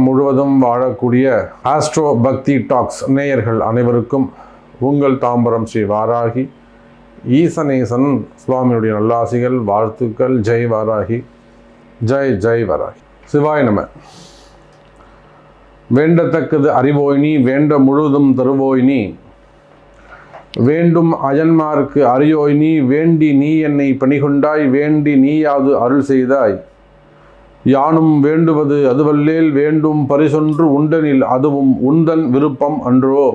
முழுவதும் வாழக்கூடிய ஆஸ்ட்ரோ பக்தி டாக்ஸ் நேயர்கள் அனைவருக்கும் உங்கள் தாம்பரம் ஸ்ரீ வாராகி ஈசனேசன் சுவாமியுடைய நல்லாசிகள், வாழ்த்துக்கள். ஜெய் வாராகி, ஜெய் ஜெய் வாராகி. சிவாய நம. வேண்டத்தக்கது அறிவோய் நீ, வேண்ட முழுதும் தருவோய் நீ, வேண்டும் அயன்மார்க்கு அறியோய் நீ, வேண்டி நீ என்னை பணிகொண்டாய், வேண்டி நீயாது அருள் செய்தாய், யானும் வேண்டுவது அதுவல்லேல், வேண்டும் பரிசொன்று உண்டனில் அதுவும் உந்தன் விருப்பம் அன்றோ.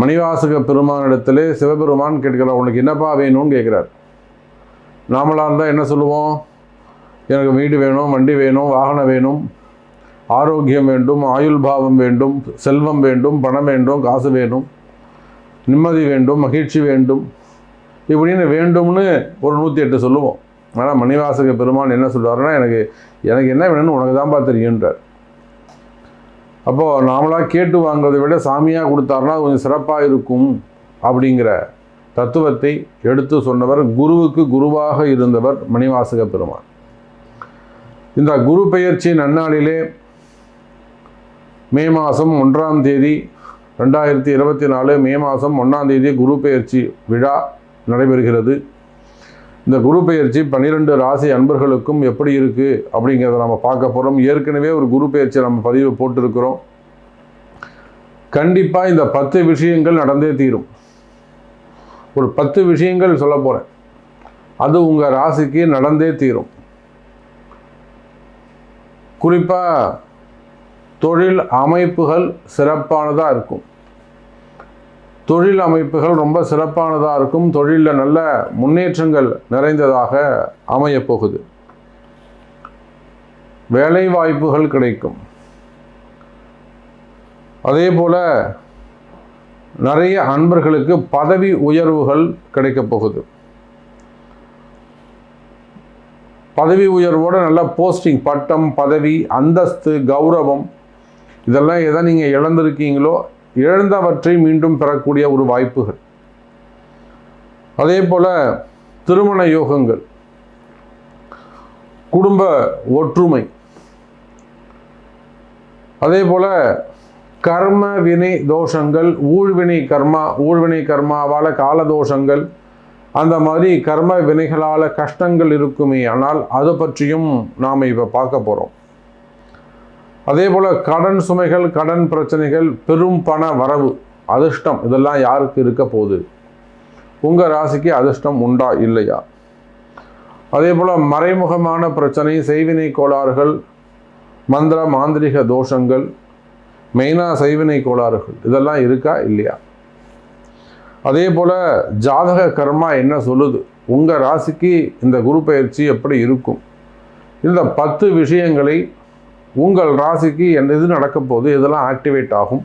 மணிவாசக பெருமானிடத்திலே சிவபெருமான் கேட்கிறார், உனக்கு என்னப்பா வேணும்னு கேட்குறார். நாமளாக இருந்தால் என்ன சொல்லுவோம்? எனக்கு வீடு வேணும், வண்டி வேணும், வாகனம் வேணும், ஆரோக்கியம் வேண்டும், ஆயுள் பாவம் வேண்டும், செல்வம் வேண்டும், பணம் வேண்டும், காசு வேணும், நிம்மதி வேண்டும், மகிழ்ச்சி வேண்டும், இப்படின்னு வேண்டும்னு ஒரு 108 சொல்லுவோம். ஆனால் மணிவாசக பெருமான் என்ன சொல்கிறாருன்னா, எனக்கு என்ன வேணும்னு உனக்கு தான்ப்பா தெரியுன்றார். அப்போது நாமளாக கேட்டு வாங்குறதை விட சாமியாக கொடுத்தாருன்னா கொஞ்சம் சிறப்பாக இருக்கும் அப்படிங்கிற தத்துவத்தை எடுத்து சொன்னவர், குருவுக்கு குருவாக இருந்தவர் மணிவாசக பெருமான். இந்த குரு பெயர்ச்சி நன்னாளிலே மே மாதம் 1ஆம் தேதி 2024 மே மாதம் 1ஆம் தேதி குரு பெயர்ச்சி விழா நடைபெறுகிறது. இந்த குரு பெயர்ச்சி 12 ராசி அன்பர்களுக்கும் எப்படி இருக்குது அப்படிங்கிறத நம்ம பார்க்க போகிறோம். ஏற்கனவே ஒரு குரு பெயர்ச்சி நம்ம பதிவு போட்டிருக்கிறோம். கண்டிப்பாக இந்த 10 விஷயங்கள் நடந்தே தீரும். ஒரு 10 விஷயங்கள் சொல்ல போகிறேன், அது உங்கள் ராசிக்கு நடந்தே தீரும். குறிப்பாக தொழில் அமைப்புகள் சிறப்பானதாக இருக்கும். தொழில் அமைப்புகள் ரொம்ப சிறப்பானதாக இருக்கும். தொழிலில் நல்ல முன்னேற்றங்கள் நிறைந்ததாக அமையப்போகுது. வேலை வாய்ப்புகள் கிடைக்கும். அதே போல் நிறைய அன்பர்களுக்கு பதவி உயர்வுகள் கிடைக்கப் போகுது. பதவி உயர்வோடு நல்ல போஸ்டிங், பட்டம், பதவி, அந்தஸ்து, கௌரவம், இதெல்லாம் எதை நீங்கள் இழந்திருக்கீங்களோ இழந்தவற்றை மீண்டும் பெறக்கூடிய ஒரு வாய்ப்புகள். அதே போல் திருமண யோகங்கள், குடும்ப ஒற்றுமை, அதே போல் கர்ம வினை தோஷங்கள், ஊழ்வினை கர்மாவால் கால தோஷங்கள், அந்த மாதிரி கர்ம வினைகளால் கஷ்டங்கள் இருக்குமே, ஆனால் அதை பற்றியும் நாம் இப்போ பார்க்க போகிறோம். அதே போல் கடன் சுமைகள், கடன் பிரச்சனைகள், பெரும் பண வரவு, அதிர்ஷ்டம், இதெல்லாம் யாருக்கு இருக்க போகுது? உங்கள் ராசிக்கு அதிர்ஷ்டம் உண்டா இல்லையா? அதே போல் மறைமுகமான பிரச்சனை, செய்வினை கோளாறுகள், மந்திர மாந்திரிக தோஷங்கள், மெயினாக செய்வினை கோளாறுகள், இதெல்லாம் இருக்கா இல்லையா? அதே போல் ஜாதக கர்மா என்ன சொல்லுது? உங்கள் ராசிக்கு இந்த குரு பயிற்சி எப்படி இருக்கும்? இந்த 10 விஷயங்களை உங்கள் ராசிக்கு எது நடக்க போகுது, எதெல்லாம் ஆக்டிவேட் ஆகும்,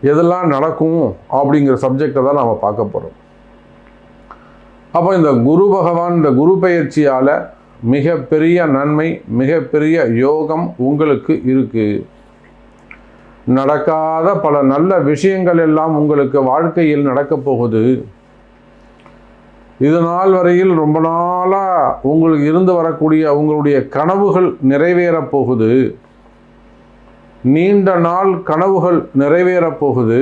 எதெல்லாம் நடக்கும் அப்படிங்கிற சப்ஜெக்டை தான் நாம் பார்க்க போகிறோம். அப்போ இந்த குரு பகவான் இந்த குரு பயிற்சியால் மிகப்பெரிய நன்மை, மிகப்பெரிய யோகம் உங்களுக்கு இருக்குது. நடக்காத பல நல்ல விஷயங்கள் எல்லாம் உங்களுக்கு வாழ்க்கையில் நடக்கப் போகுது. இது நாள் வரையில் ரொம்ப நாளாக உங்களுக்கு இருந்து வரக்கூடிய உங்களுடைய கனவுகள் நிறைவேறப் போகுது. நீண்ட நாள் கனவுகள் நிறைவேறப் போகுது.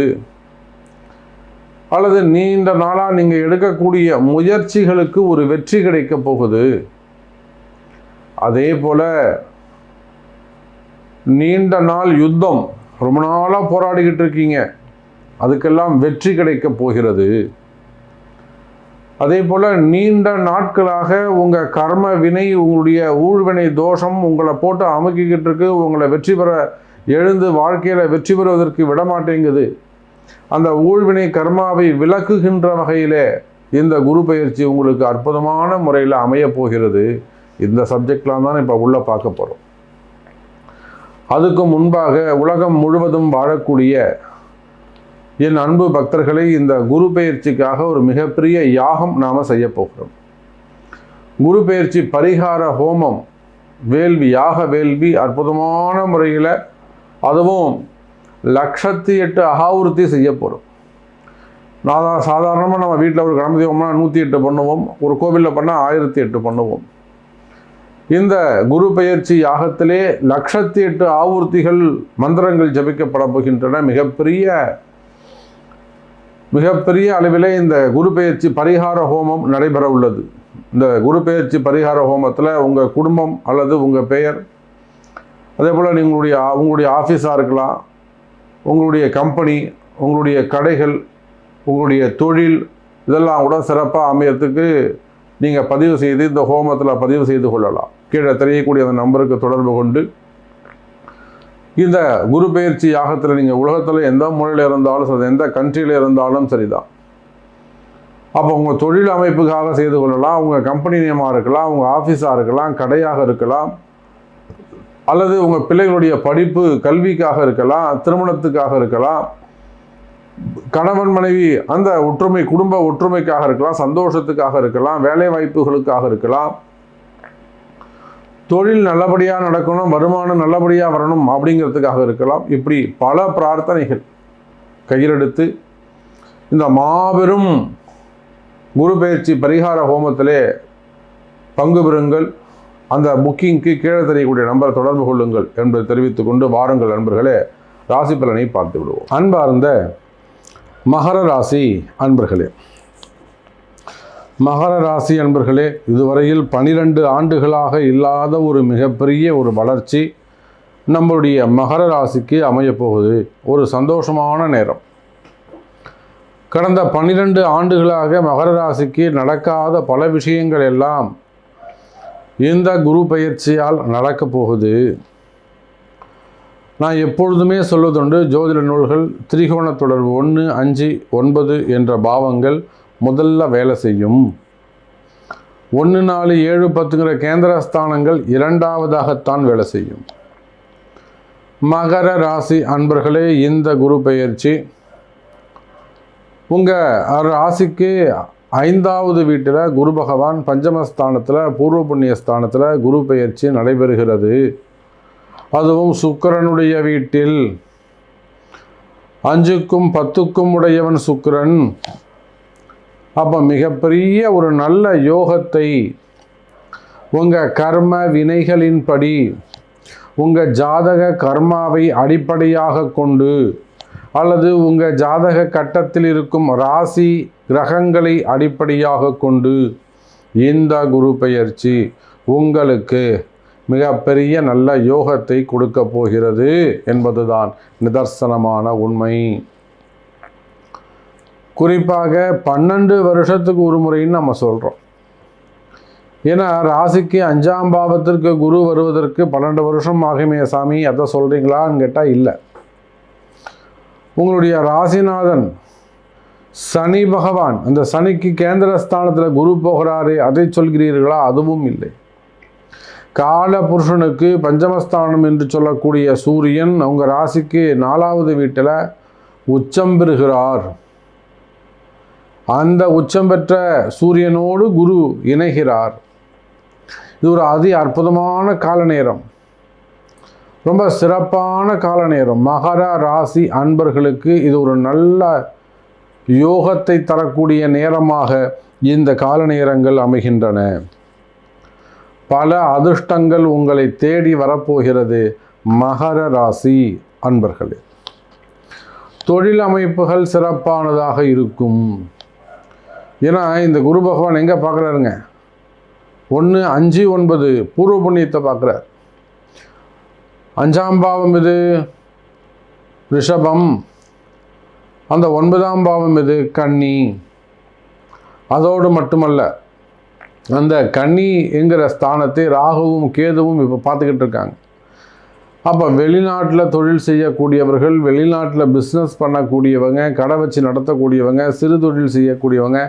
அல்லது நீண்ட நாளாக நீங்கள் எடுக்கக்கூடிய முயற்சிகளுக்கு ஒரு வெற்றி கிடைக்கப் போகுது. அதே போல் நீண்ட நாள் யுத்தம், ரொம்ப நாளாக போராடிக்கிட்டு இருக்கீங்க, அதுக்கெல்லாம் வெற்றி கிடைக்கப் போகிறது. அதே போல் நீண்ட நாட்களாக உங்கள் கர்ம வினை, உங்களுடைய ஊழ்வினை தோஷம் உங்களை போட்டு அமுக்கிக்கிட்டு இருக்கு. உங்களை வெற்றி பெற எழுந்து வாழ்க்கையில் வெற்றி பெறுவதற்கு விடமாட்டேங்குது. அந்த ஊழ்வினை கர்மாவை விலக்குகின்ற வகையிலே இந்த குரு பயிற்சி உங்களுக்கு அற்புதமான முறையில் அமைய போகிறது. இந்த சப்ஜெக்ட்லாம் தான் இப்போ உள்ள பார்க்க போகிறோம். அதுக்கு முன்பாக உலகம் முழுவதும் வாழக்கூடிய என் அன்பு பக்தர்களை, இந்த குரு பெயர்ச்சிக்காக ஒரு மிகப்பெரிய யாகம் நாம் செய்ய போகிறோம். குரு பெயர்ச்சி பரிகார ஹோமம், வேள்வி, யாக வேள்வி அற்புதமான முறையில், அதுவும் 108 அகாவிருத்தி செய்ய போகிறோம். சாதாரணமாக நம்ம வீட்டில் ஒரு கணபதி ஹோமம்னா 108 பண்ணுவோம், ஒரு கோவிலில் பண்ணால் 1008 பண்ணுவோம். இந்த குரு பெயர்ச்சி யாகத்திலே 108 ஆவூர்த்திகள் மந்திரங்கள் ஜபிக்கப்பட போகின்றன. மிகப்பெரிய அளவிலே இந்த குரு பெயர்ச்சி பரிகார ஹோமம் நடைபெற உள்ளது. இந்த குரு பெயர்ச்சி பரிகார ஹோமத்தில் உங்கள் குடும்பம் அல்லது உங்கள் பெயர், அதே போல் உங்களுடைய ஆஃபீஸாக இருக்கலாம், உங்களுடைய கம்பெனி, உங்களுடைய கடைகள், உங்களுடைய தொழில், இதெல்லாம் கூட சிறப்பாக அமையறதுக்கு நீங்கள் பதிவு செய்து இந்த ஹோமத்தில் பதிவு செய்து கொள்ளலாம். கீழே தெரியக்கூடிய அந்த நம்பருக்கு தொடர்பு கொண்டு இந்த குரு பெயர்ச்சி யாகத்தில் நீங்கள் உலகத்தில் எந்த மூலையில் இருந்தாலும் சரி, எந்த கண்ட்ரியில் இருந்தாலும் சரிதான். அப்போ உங்கள் தொழில் அமைப்புக்காக செய்து கொள்ளலாம், உங்கள் கம்பெனி நேமாக இருக்கலாம், உங்கள் ஆஃபீஸாக இருக்கலாம், கடையாக இருக்கலாம், அல்லது உங்கள் பிள்ளைகளுடைய படிப்பு கல்விக்காக இருக்கலாம், திருமணத்துக்காக இருக்கலாம், கணவன் மனைவி அந்த ஒற்றுமை குடும்ப ஒற்றுமைக்காக இருக்கலாம், சந்தோஷத்துக்காக இருக்கலாம், வேலை வாய்ப்புகளுக்காக இருக்கலாம், தொழில் நல்லபடியாக நடக்கணும், வருமானம் நல்லபடியாக வரணும் அப்படிங்கிறதுக்காக இருக்கலாம். இப்படி பல பிரார்த்தனைகள் கையிலெடுத்து இந்த மாபெரும் குரு பெயர்ச்சி பரிகார ஹோமத்திலே பங்கு பெறுங்கள். அந்த புக்கிங்க்கு கீழே தெரியக்கூடிய நம்பரை தொடர்பு கொள்ளுங்கள் என்பதை தெரிவித்துக் கொண்டு வாருங்கள் நண்பர்களே, ராசி பலனை பார்த்து விடுவோம். அன்பார்ந்த மகர ராசி அன்பர்களே, மகர ராசி அன்பர்களே, இதுவரையில் 12 ஆண்டுகளாக இல்லாத ஒரு மிகப்பெரிய ஒரு வளர்ச்சி நம்மளுடைய மகர ராசிக்கு அமையப்போகுது. ஒரு சந்தோஷமான நேரம். கடந்த 12 ஆண்டுகளாக மகர ராசிக்கு நடக்காத பல விஷயங்கள் எல்லாம் இந்த குரு பெயர்ச்சியால் நடக்கப் போகுது. நான் எப்பொழுதுமே சொல்வதுண்டு, ஜோதிட நூல்கள் திரிகோண தொடர்பு 1, 5, 9 என்ற பாவங்கள் முதல்ல வேலை செய்யும். 1, 4, 7, 10ங்கிற கேந்திரஸ்தானங்கள் இரண்டாவதாகத்தான் வேலை செய்யும். மகர ராசி அன்பர்களே, இந்த குரு பெயர்ச்சி உங்கள் ராசிக்கு 5வது வீட்டில் குரு பகவான் பஞ்சமஸ்தானத்தில் பூர்வ புண்ணிய ஸ்தானத்தில் குரு பெயர்ச்சி நடைபெறுகிறது. அதுவும் சுக்கிரனுடைய வீட்டில் 5க்கும் 10க்கும் உடையவன் சுக்கிரன். அப்போ மிகப்பெரிய ஒரு நல்ல யோகத்தை உங்கள் கர்ம வினைகளின்படி உங்கள் ஜாதக கர்மாவை அடிப்படையாக கொண்டு அல்லது உங்கள் ஜாதக கட்டத்தில் இருக்கும் ராசி கிரகங்களை அடிப்படையாக கொண்டு இந்த குரு பெயர்ச்சி உங்களுக்கு மிகப்பெரிய நல்ல யோகத்தை கொடுக்க போகிறது என்பதுதான் நிதர்சனமான உண்மை. குறிப்பாக 12 வருஷத்துக்கு ஒரு முறைன்னு நம்ம சொல்கிறோம். ஏன்னா ராசிக்கு 5ஆம் பாவத்திற்கு குரு வருவதற்கு 12 வருஷம் ஆகுமே சாமி, அதை சொல்கிறீங்களான்னு கேட்டால் இல்லை. உங்களுடைய ராசிநாதன் சனி பகவான், அந்த சனிக்கு கேந்திரஸ்தானத்தில் குரு போகிறாரே, அதை சொல்கிறீர்களா? அதுவும் இல்லை. கால புருஷனுக்கு பஞ்சமஸ்தானம் என்று சொல்லக்கூடிய சூரியன் உங்கள் ராசிக்கு 4வது வீட்டில் உச்சம் பெறுகிறார். அந்த உச்சம் பெற்ற சூரியனோடு குரு இணைகிறார். இது ஒரு அற்புதமான கால நேரம், ரொம்ப சிறப்பான கால நேரம். மகர ராசி அன்பர்களுக்கு இது ஒரு நல்ல யோகத்தை தரக்கூடிய நேரமாக இந்த கால நேரங்கள் அமைகின்றன. பல அதிர்ஷ்டங்கள் உங்களை தேடி வரப்போகிறது மகர ராசி அன்பர்களே. தொழில் அமைப்புகள் சிறப்பானதாக இருக்கும். ஏன்னா இந்த குரு பகவான் எங்கே பார்க்குறாருங்க? 1, 5, 9 பூர்வ புண்ணியத்தை பார்க்குறார். 5ஆம் பாவம் இது ரிஷபம், அந்த 9ஆம் பாவம் இது கன்னி. அதோடு மட்டுமல்ல, அந்த கன்னி என்கிற ஸ்தானத்தை ராகுவும் கேதுவும் இப்போ பார்த்துக்கிட்டு இருக்காங்க. அப்போ வெளிநாட்டில் தொழில் செய்யக்கூடியவர்கள், வெளிநாட்டில் பிஸ்னஸ் பண்ணக்கூடியவங்க, கடை வச்சு நடத்தக்கூடியவங்க, சிறு தொழில் செய்யக்கூடியவங்க,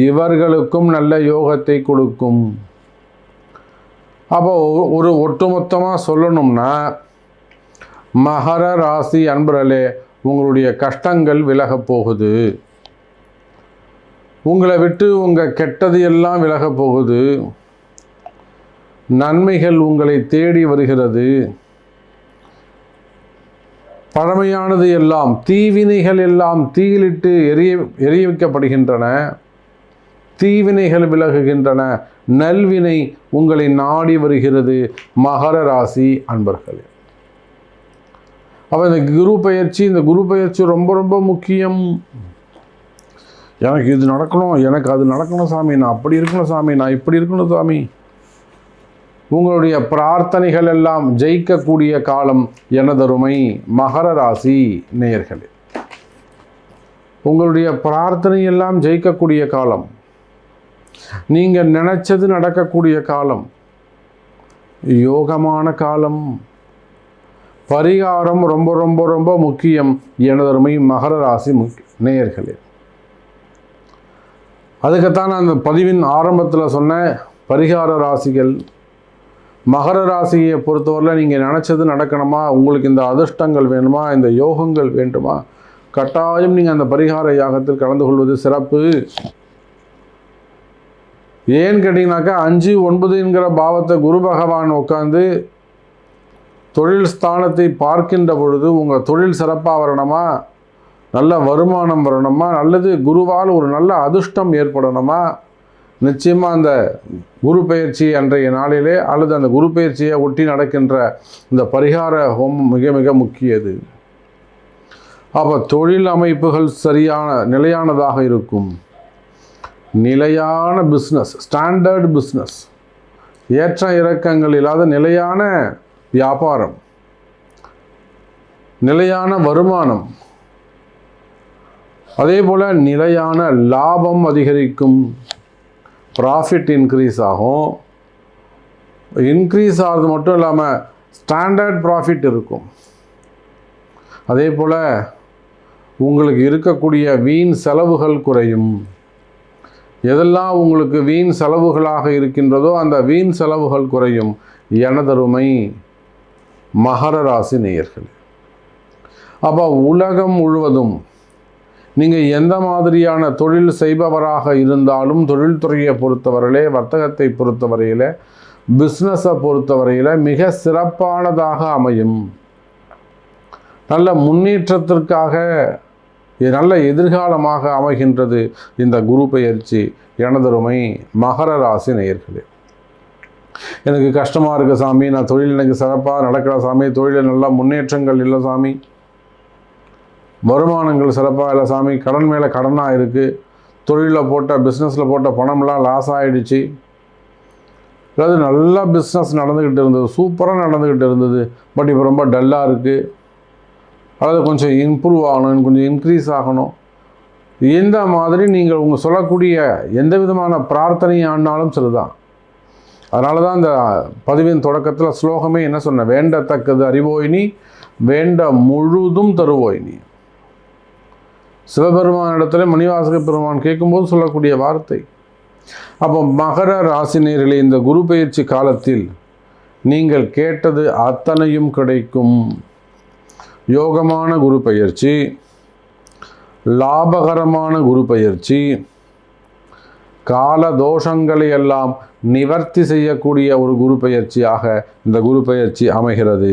இவர்களுக்கும் நல்ல யோகத்தை கொடுக்கும். அப்போ ஒரு ஒட்டுமொத்தமாக சொல்லணும்னா, மகர ராசி அன்பர்களே, உங்களுடைய கஷ்டங்கள் விலகப் போகுது. உங்களை விட்டு உங்கள் கெட்டது எல்லாம் விலகப் போகுது. நன்மைகள் உங்களை தேடி வருகிறது. பழமையானது எல்லாம், தீவினைகள் எல்லாம் தீயிலிட்டு எரிய வைக்கப்படுகின்றன. தீவினைகள் விலகுகின்றன, நல்வினை உங்களை நாடி வருகிறது மகர ராசி அன்பர்களே. அப்போ இந்த குரு பயிற்சி ரொம்ப ரொம்ப முக்கியம். எனக்கு இது நடக்கணும், எனக்கு அது நடக்கணும் சாமி, நான் அப்படி இருக்கணும் சாமி, நான் இப்படி இருக்கணும் சாமி. உங்களுடைய பிரார்த்தனைகள் எல்லாம் ஜெயிக்கக்கூடிய காலம் எனதருமை மகர ராசி நேயர்களே. உங்களுடைய பிரார்த்தனை எல்லாம் ஜெயிக்கக்கூடிய காலம், நீங்கள் நினைச்சது நடக்கக்கூடிய காலம், யோகமான காலம். பரிகாரம் ரொம்ப ரொம்ப ரொம்ப முக்கியம் எனதருமை மகர ராசி நேயர்களே. அதுக்குத்தான் நான் அந்த பதிவின் ஆரம்பத்தில் சொன்ன பரிகார ராசிகள். மகர ராசியை பொறுத்தவரையில் நீங்கள் நினச்சது நடக்கணுமா, உங்களுக்கு இந்த அதிர்ஷ்டங்கள் வேணுமா, இந்த யோகங்கள் வேண்டுமா, கட்டாயம் நீங்கள் அந்த பரிகார யாகத்தில் கலந்து கொள்வது சிறப்பு. ஏன்னு கேட்டிங்கனாக்கா 5, 9 என்கிற பாவத்தை குரு பகவான் உட்காந்து தொழில் ஸ்தானத்தை பார்க்கின்ற பொழுது உங்கள் தொழில் சிறப்பாக வரணுமா, நல்ல வருமானம் வரணுமா, அல்லது குருவால் ஒரு நல்ல அதிர்ஷ்டம் ஏற்படணுமா, நிச்சயமாக அந்த குரு பயிற்சி அன்றைய நாளிலே அல்லது அந்த குரு பயிற்சியை ஒட்டி நடக்கின்ற இந்த பரிகார ஹோமம் மிக மிக முக்கியது. அப்போ தொழில் அமைப்புகள் சரியான நிலையானதாக இருக்கும். நிலையான பிஸ்னஸ், ஸ்டாண்டர்ட் பிஸ்னஸ், ஏற்ற இறக்கங்கள் இல்லாத நிலையான வியாபாரம், நிலையான வருமானம், அதே போல் நிலையான லாபம் அதிகரிக்கும். ப்ராஃபிட் இன்க்ரீஸ் ஆகும். இன்க்ரீஸ் ஆகிறது மட்டும் இல்லாமல் ஸ்டாண்டர்ட் ப்ராஃபிட் இருக்கும். அதே போல் உங்களுக்கு இருக்கக்கூடிய வீண் செலவுகள் குறையும். எதெல்லாம் உங்களுக்கு வீண் செலவுகளாக இருக்கின்றதோ அந்த வீண் செலவுகள் குறையும் எனதருமை மகர ராசி நேயர்கள். அப்போ உலகம் முழுவதும் நீங்கள் எந்த மாதிரியான தொழில் செய்பவராக இருந்தாலும், தொழில்துறையை பொறுத்தவரையிலே, வர்த்தகத்தை பொறுத்தவரையில், பிஸ்னஸை பொறுத்தவரையில் மிக சிறப்பானதாக அமையும். நல்ல முன்னேற்றத்திற்காக நல்ல எதிர்காலமாக அமைகின்றது இந்த குரு பெயர்ச்சி எனதருமை மகர ராசி நேயர்களே. எனக்கு கஷ்டமாக இருக்குது சாமி, நான் தொழில் எனக்கு சிறப்பாக நடக்கிற சாமி, தொழிலில் நல்ல முன்னேற்றங்கள் இல்லை சாமி, வருமானங்கள் சிறப்பாக இல்லை சாமி, கடன் மேலே கடனாக இருக்குது, தொழிலில் போட்ட பிஸ்னஸில் போட்ட பணம்லாம் லாஸ் ஆகிடுச்சு, அதாவது நல்லா பிஸ்னஸ் நடந்துக்கிட்டு இருந்தது, சூப்பராக நடந்துக்கிட்டு இருந்தது, பட் இப்போ ரொம்ப டல்லாக இருக்குது, அதாவது கொஞ்சம் இம்ப்ரூவ் ஆகணும், கொஞ்சம் இன்க்ரீஸ் ஆகணும். இந்த மாதிரி நீங்கள் உங்கள் சொல்லக்கூடிய எந்த விதமான பிரார்த்தனை ஆனாலும் சரிதான். அதனால தான் அந்த பதிவின் தொடக்கத்தில் ஸ்லோகமே என்ன சொன்ன, வேண்டத்தக்கது அறிவோயினி வேண்ட முழுதும் தருவோயினி. சிவபெருமான் இடத்துல மணிவாசக பெருமான் கேட்கும்போது சொல்லக்கூடிய வார்த்தை. அப்போ மகர ராசினியர்களே, இந்த குரு பயிற்சி காலத்தில் நீங்கள் கேட்டது அத்தனையும் கிடைக்கும். யோகமான குரு பயிற்சி, லாபகரமான குரு பயிற்சி, கால தோஷங்களை எல்லாம் நிவர்த்தி செய்யக்கூடிய ஒரு குரு பயிற்சியாக இந்த குரு பயிற்சி அமைகிறது.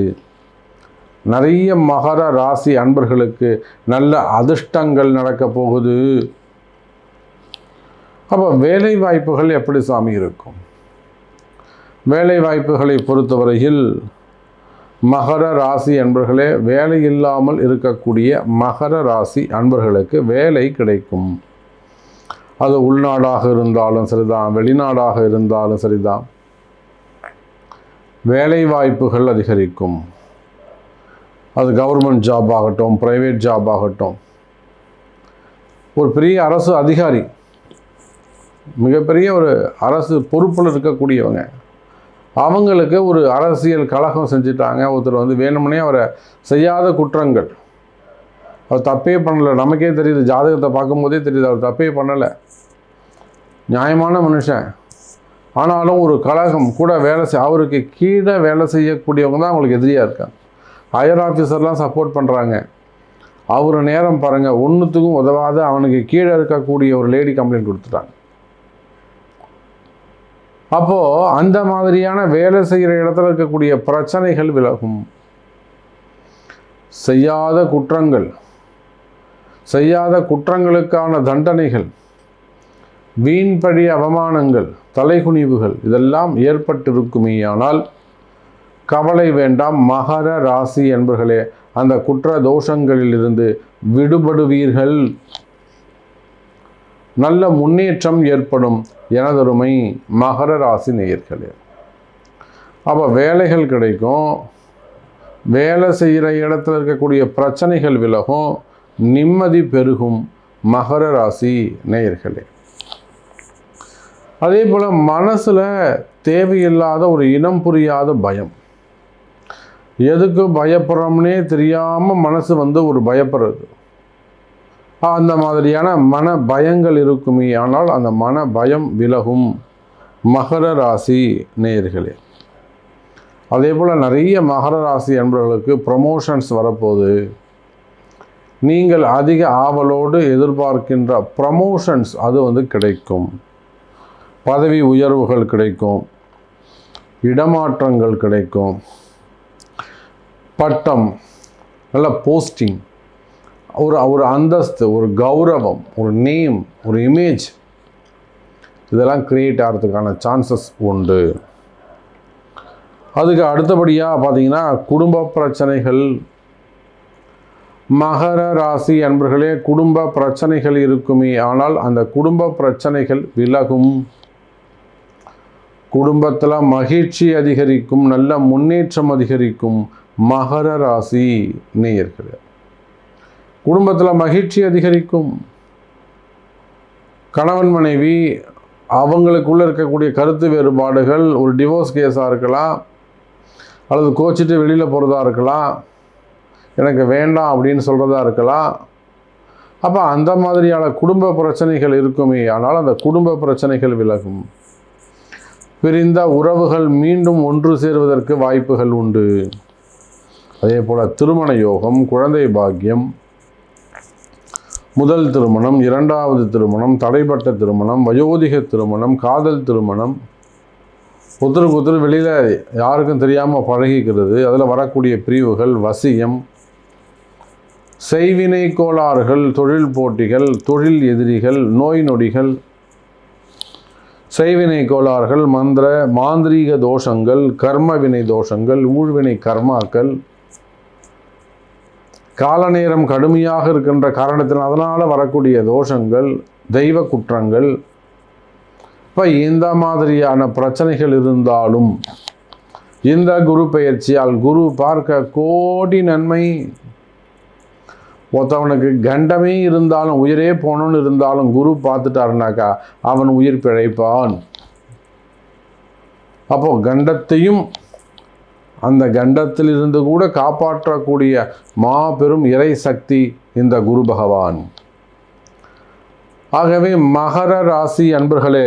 நிறைய மகர ராசி அன்பர்களுக்கு நல்ல அதிர்ஷ்டங்கள் நடக்க போகுது. அப்போ வேலை வாய்ப்புகள் எப்படி சாமி இருக்கும்? வேலை வாய்ப்புகளை பொறுத்தவரையில் மகர ராசி அன்பர்களே, வேலை இல்லாமல் இருக்கக்கூடிய மகர ராசி அன்பர்களுக்கு வேலை கிடைக்கும். அது உள்நாடாக இருந்தாலும் சரிதான், வெளிநாடாக இருந்தாலும் சரிதான், வேலை வாய்ப்புகள் அதிகரிக்கும். அது கவர்மெண்ட் ஜாப் ஆகட்டும், ப்ரைவேட் ஜாப் ஆகட்டும், ஒரு பெரிய அரசு அதிகாரி, மிகப்பெரிய ஒரு அரசு பொறுப்பில் இருக்கக்கூடியவங்க, அவங்களுக்கு ஒரு அரசியல் கலகம் செஞ்சுட்டாங்க. ஒருத்தர் வேணும்னே அவரை செய்யாத குற்றங்கள், அவர் தப்பே பண்ணலை, நமக்கே தெரியுது, ஜாதகத்தை பார்க்கும்போதே தெரியுது அவர் தப்பே பண்ணலை, நியாயமான மனுஷன். ஆனாலும் ஒரு கலகம் கூட வேலை அவருக்கு கீழே வேலை செய்யக்கூடியவங்க தான் அவங்களுக்கு எதிரியாக இருக்காங்க. ஹையர் ஆஃபீஸர்லாம் சப்போர்ட் பண்ணுறாங்க. அவர் நேரம் பாருங்கள், ஒன்றுத்துக்கும் உதவாத அவனுக்கு கீழே இருக்கக்கூடிய ஒரு லேடி கம்ப்ளைண்ட் கொடுத்துட்டாங்க. அப்போது அந்த மாதிரியான வேலை செய்கிற இடத்துல இருக்கக்கூடிய பிரச்சனைகள் விலகும். செய்யாத குற்றங்கள், செய்யாத குற்றங்களுக்கான தண்டனைகள், வீண்பழி அவமானங்கள், தலைகுனிவுகள் இதெல்லாம் ஏற்பட்டிருக்குமேயானால் கவலை வேண்டாம். மகர ராசி என்பர்களே, அந்த குற்ற தோஷங்களிலிருந்து விடுபடுவீர்கள். நல்ல முன்னேற்றம் ஏற்படும் எனதருமை மகர ராசி நேயர்களே. அப்போ வேலைகள் கிடைக்கும், வேலை செய்கிற இடத்துல இருக்கக்கூடிய பிரச்சனைகள் விலகும், நிம்மதி பெருகும் மகர ராசி நேயர்களே. அதே போல் மனசில் தேவையில்லாத ஒரு இனம் புரியாத பயம், எதுக்கு பயப்படுறோம்னே தெரியாமல் மனசு ஒரு பயப்படுறது, அந்த மாதிரியான மன பயங்கள் இருக்குமே. ஆனால் அந்த மன பயம் விலகும் மகர ராசி நேயர்களே. அதே போல் நிறைய மகர ராசி என்பவர்களுக்கு ப்ரமோஷன்ஸ் வரப்போகுது. நீங்கள் அதிக ஆவலோடு எதிர்பார்க்கின்ற ப்ரமோஷன்ஸ் அது கிடைக்கும். பதவி உயர்வுகள் கிடைக்கும், இடமாற்றங்கள் கிடைக்கும், பட்டம், நல்ல போஸ்டிங், ஒரு அந்தஸ்து, ஒரு கௌரவம், ஒரு நேம், ஒரு இமேஜ் இதெல்லாம் கிரியேட் ஆகிறதுக்கான சான்சஸ் உண்டு. அதுக்கு அடுத்தபடியாக பார்த்தீங்கன்னா குடும்ப பிரச்சனைகள். மகர ராசி அன்பர்களே, குடும்ப பிரச்சனைகள் இருக்குமே. ஆனால் அந்த குடும்ப பிரச்சனைகள் விலகும். குடும்பத்தில் மகிழ்ச்சி அதிகரிக்கும், நல்ல முன்னேற்றம் அதிகரிக்கும் மகர ராசி நேயர்களே. குடும்பத்தில் மகிழ்ச்சி அதிகரிக்கும். கணவன் மனைவி அவங்களுக்குள்ளே இருக்கக்கூடிய கருத்து வேறுபாடுகள், ஒரு டிவோர்ஸ் கேஸாக இருக்கலாம், அல்லது கோச்சிட்டு வெளியில் போகிறதா இருக்கலாம், எனக்கு வேண்டாம் அப்படின்னு சொல்கிறதா இருக்கலாம். அப்போ அந்த மாதிரியான குடும்ப பிரச்சனைகள் இருக்குமே. ஆனால் அந்த குடும்ப பிரச்சனைகள் விலகும். பிரிந்த உறவுகள் மீண்டும் ஒன்று சேருவதற்கு வாய்ப்புகள் உண்டு. அதே போல் திருமண யோகம், குழந்தை பாக்கியம், முதல் திருமணம், இரண்டாவது திருமணம், தடைப்பட்ட திருமணம், வயோதிக திருமணம், காதல் திருமணம், ஒருத்தருக்கு வெளியில் யாருக்கும் தெரியாமல் பழகிக்கிறது, அதில் வரக்கூடிய பிரிவுகள், வசியம், செய்வினை கோளாறுகள், தொழில் போட்டிகள், தொழில் எதிரிகள், நோய் நொடிகள், செய்வினை கோளாறுகள், மாந்திரீக தோஷங்கள், கர்மவினை தோஷங்கள், ஊழ்வினை கர்மாக்கள், கால நேரம் கடுமையாக இருக்கின்ற காரணத்தில் அதனால் வரக்கூடிய தோஷங்கள், தெய்வ குற்றங்கள், இப்போ இந்த மாதிரியான பிரச்சனைகள் இருந்தாலும் இந்த குரு பெயர்ச்சியால் குரு பார்க்க கோடி நன்மை. ஒருத்தவனுக்கு கண்டமே இருந்தாலும், உயிரே போகணுன்னு இருந்தாலும் குரு பார்த்துட்டாருனாக்கா அவன் உயிர் பிழைப்பான். அப்போது கண்டத்தையும் அந்த கண்டத்திலிருந்து கூட காப்பாற்றக்கூடிய மாபெரும் இறை சக்தி இந்த குரு பகவான். ஆகவே மகர ராசி அன்பர்களே,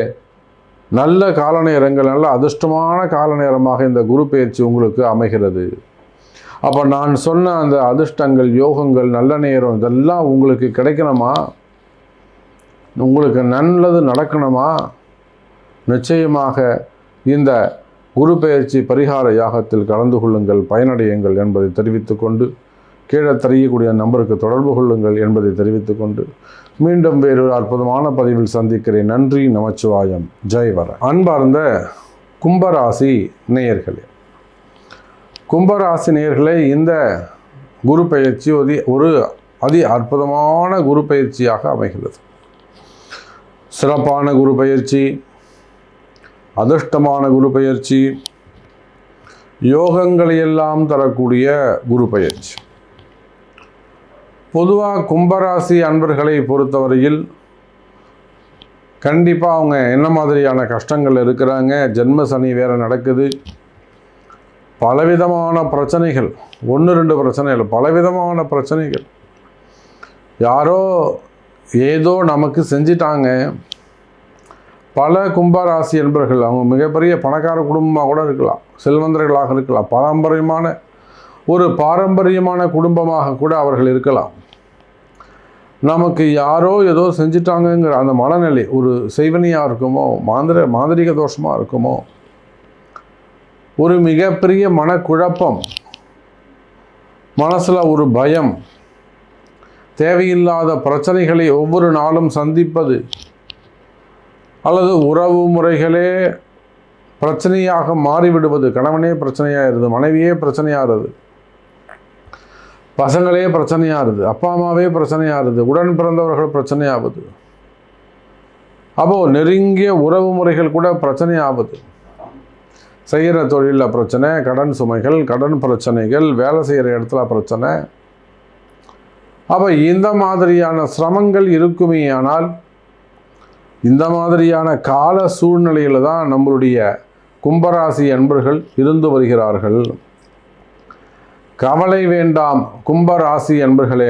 நல்ல கால நேரங்கள், நல்ல அதிர்ஷ்டமான கால நேரமாக இந்த குரு பெயர்ச்சி உங்களுக்கு அமைகிறது. அப்போ நான் சொன்ன அந்த அதிர்ஷ்டங்கள், யோகங்கள், நல்ல நேரம் இதெல்லாம் உங்களுக்கு கிடைக்கணுமா, உங்களுக்கு நல்லது நடக்கணுமா, நிச்சயமாக இந்த குரு பெயர்ச்சி பரிகார யாகத்தில் கலந்து கொள்ளுங்கள், பயனடையுங்கள் என்பதை தெரிவித்துக்கொண்டு, கீழே தெரியக்கூடிய நம்பருக்கு தொடர்பு கொள்ளுங்கள் என்பதை தெரிவித்துக்கொண்டு, மீண்டும் வேறொரு அற்புதமான பதிவில் சந்திக்கிறேன். நன்றி, நமச்சிவாயம், ஜெய் வர. அன்பார்ந்த கும்பராசி நேயர்களே, கும்பராசி நேயர்களே, இந்த குரு பெயர்ச்சி ஒரு அற்புதமான குரு பெயர்ச்சியாக அமைகிறது. சிறப்பான குரு பெயர்ச்சி, அதிர்ஷ்டமான குரு பெயர்ச்சி, யோகங்களையெல்லாம் தரக்கூடிய குரு பெயர்ச்சி. பொதுவாக கும்பராசி அன்பர்களை பொறுத்தவரையில் கண்டிப்பாக அவங்க என்ன மாதிரியான கஷ்டங்கள் இருக்கிறாங்க, ஜென்ம சனி வேறு நடக்குது, பலவிதமான பிரச்சனைகள், 1-2 பிரச்சனைகள், பலவிதமான பிரச்சனைகள். யாரோ ஏதோ நமக்கு செஞ்சிட்டாங்க. பல கும்பராசி என்பர்கள் அவங்க மிகப்பெரிய பணக்கார குடும்பமாக கூட இருக்கலாம், செல்வந்தர்களாக இருக்கலாம், பாரம்பரியமான குடும்பமாக கூட அவர்கள் இருக்கலாம். நமக்கு யாரோ ஏதோ செஞ்சிட்டாங்கங்கிற அந்த மனநிலை, ஒரு செய்வனியாக இருக்குமோ, மாந்திரிக தோஷமாக இருக்குமோ, ஒரு மிகப்பெரிய மனக்குழப்பம், மனசில் ஒரு பயம், தேவையில்லாத பிரச்சனைகளை ஒவ்வொரு நாளும் சந்திப்பது, அல்லது உறவு முறைகளே பிரச்சனையாக மாறிவிடுவது, கணவனே பிரச்சனையாகிறது, மனைவியே பிரச்சனையாகிறது, பசங்களே பிரச்சனையாகிறது, அப்பா அம்மாவே பிரச்சனையாகிறது, உடன் பிறந்தவர்கள் பிரச்சனையாகுது, அப்போது நெருங்கிய உறவு முறைகள் கூட பிரச்சனையாகுது. செய்கிற தொழிலில் பிரச்சனை, கடன் சுமைகள், கடன் பிரச்சனைகள், வேலை செய்கிற இடத்துல பிரச்சனை. அப்போ இந்த மாதிரியான சிரமங்கள் இருக்குமே. ஆனால் இந்த மாதிரியான கால சூழ்நிலையில் தான் நம்மளுடைய கும்பராசி அன்பர்கள் இருந்து வருகிறார்கள். கவலை வேண்டாம் கும்பராசி அன்பர்களே,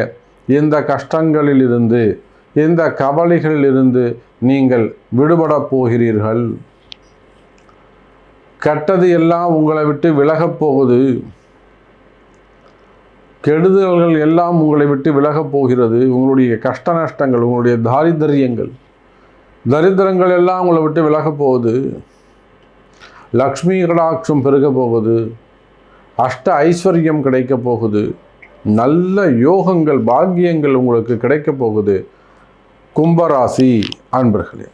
இந்த கஷ்டங்களிலிருந்து, இந்த கவலைகளிலிருந்து நீங்கள் விடுபட போகிறீர்கள். கெட்டது எல்லாம் உங்களை விட்டு விலகப் போகுது. கெடுதல்கள் எல்லாம் உங்களை விட்டு விலகப் போகிறது. உங்களுடைய கஷ்ட நஷ்டங்கள், உங்களுடைய தாரித்திரியங்கள், தரித்திரங்கள் எல்லாம் உங்களை விட்டு விலகப் போகுது. லக்ஷ்மி கடாட்சம் பெருக போகுது. அஷ்ட ஐஸ்வர்யம் கிடைக்க போகுது. நல்ல யோகங்கள், பாக்கியங்கள் உங்களுக்கு கிடைக்க போகுது. கும்பராசி அன்பர்களே,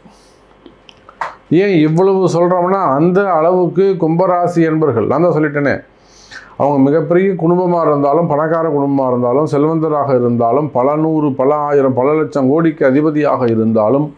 ஏன் இவ்வளவு சொல்கிறோம்னா, அந்த அளவுக்கு கும்பராசி என்பர்கள், நான் தான் சொல்லிட்டேனே, அவங்க மிகப்பெரிய குடும்பமாக இருந்தாலும், பணக்கார குடும்பமாக இருந்தாலும், செல்வந்தராக இருந்தாலும், பல நூறு, பல ஆயிரம், பல லட்சம் கோடிக்கு அதிபதியாக இருந்தாலும்,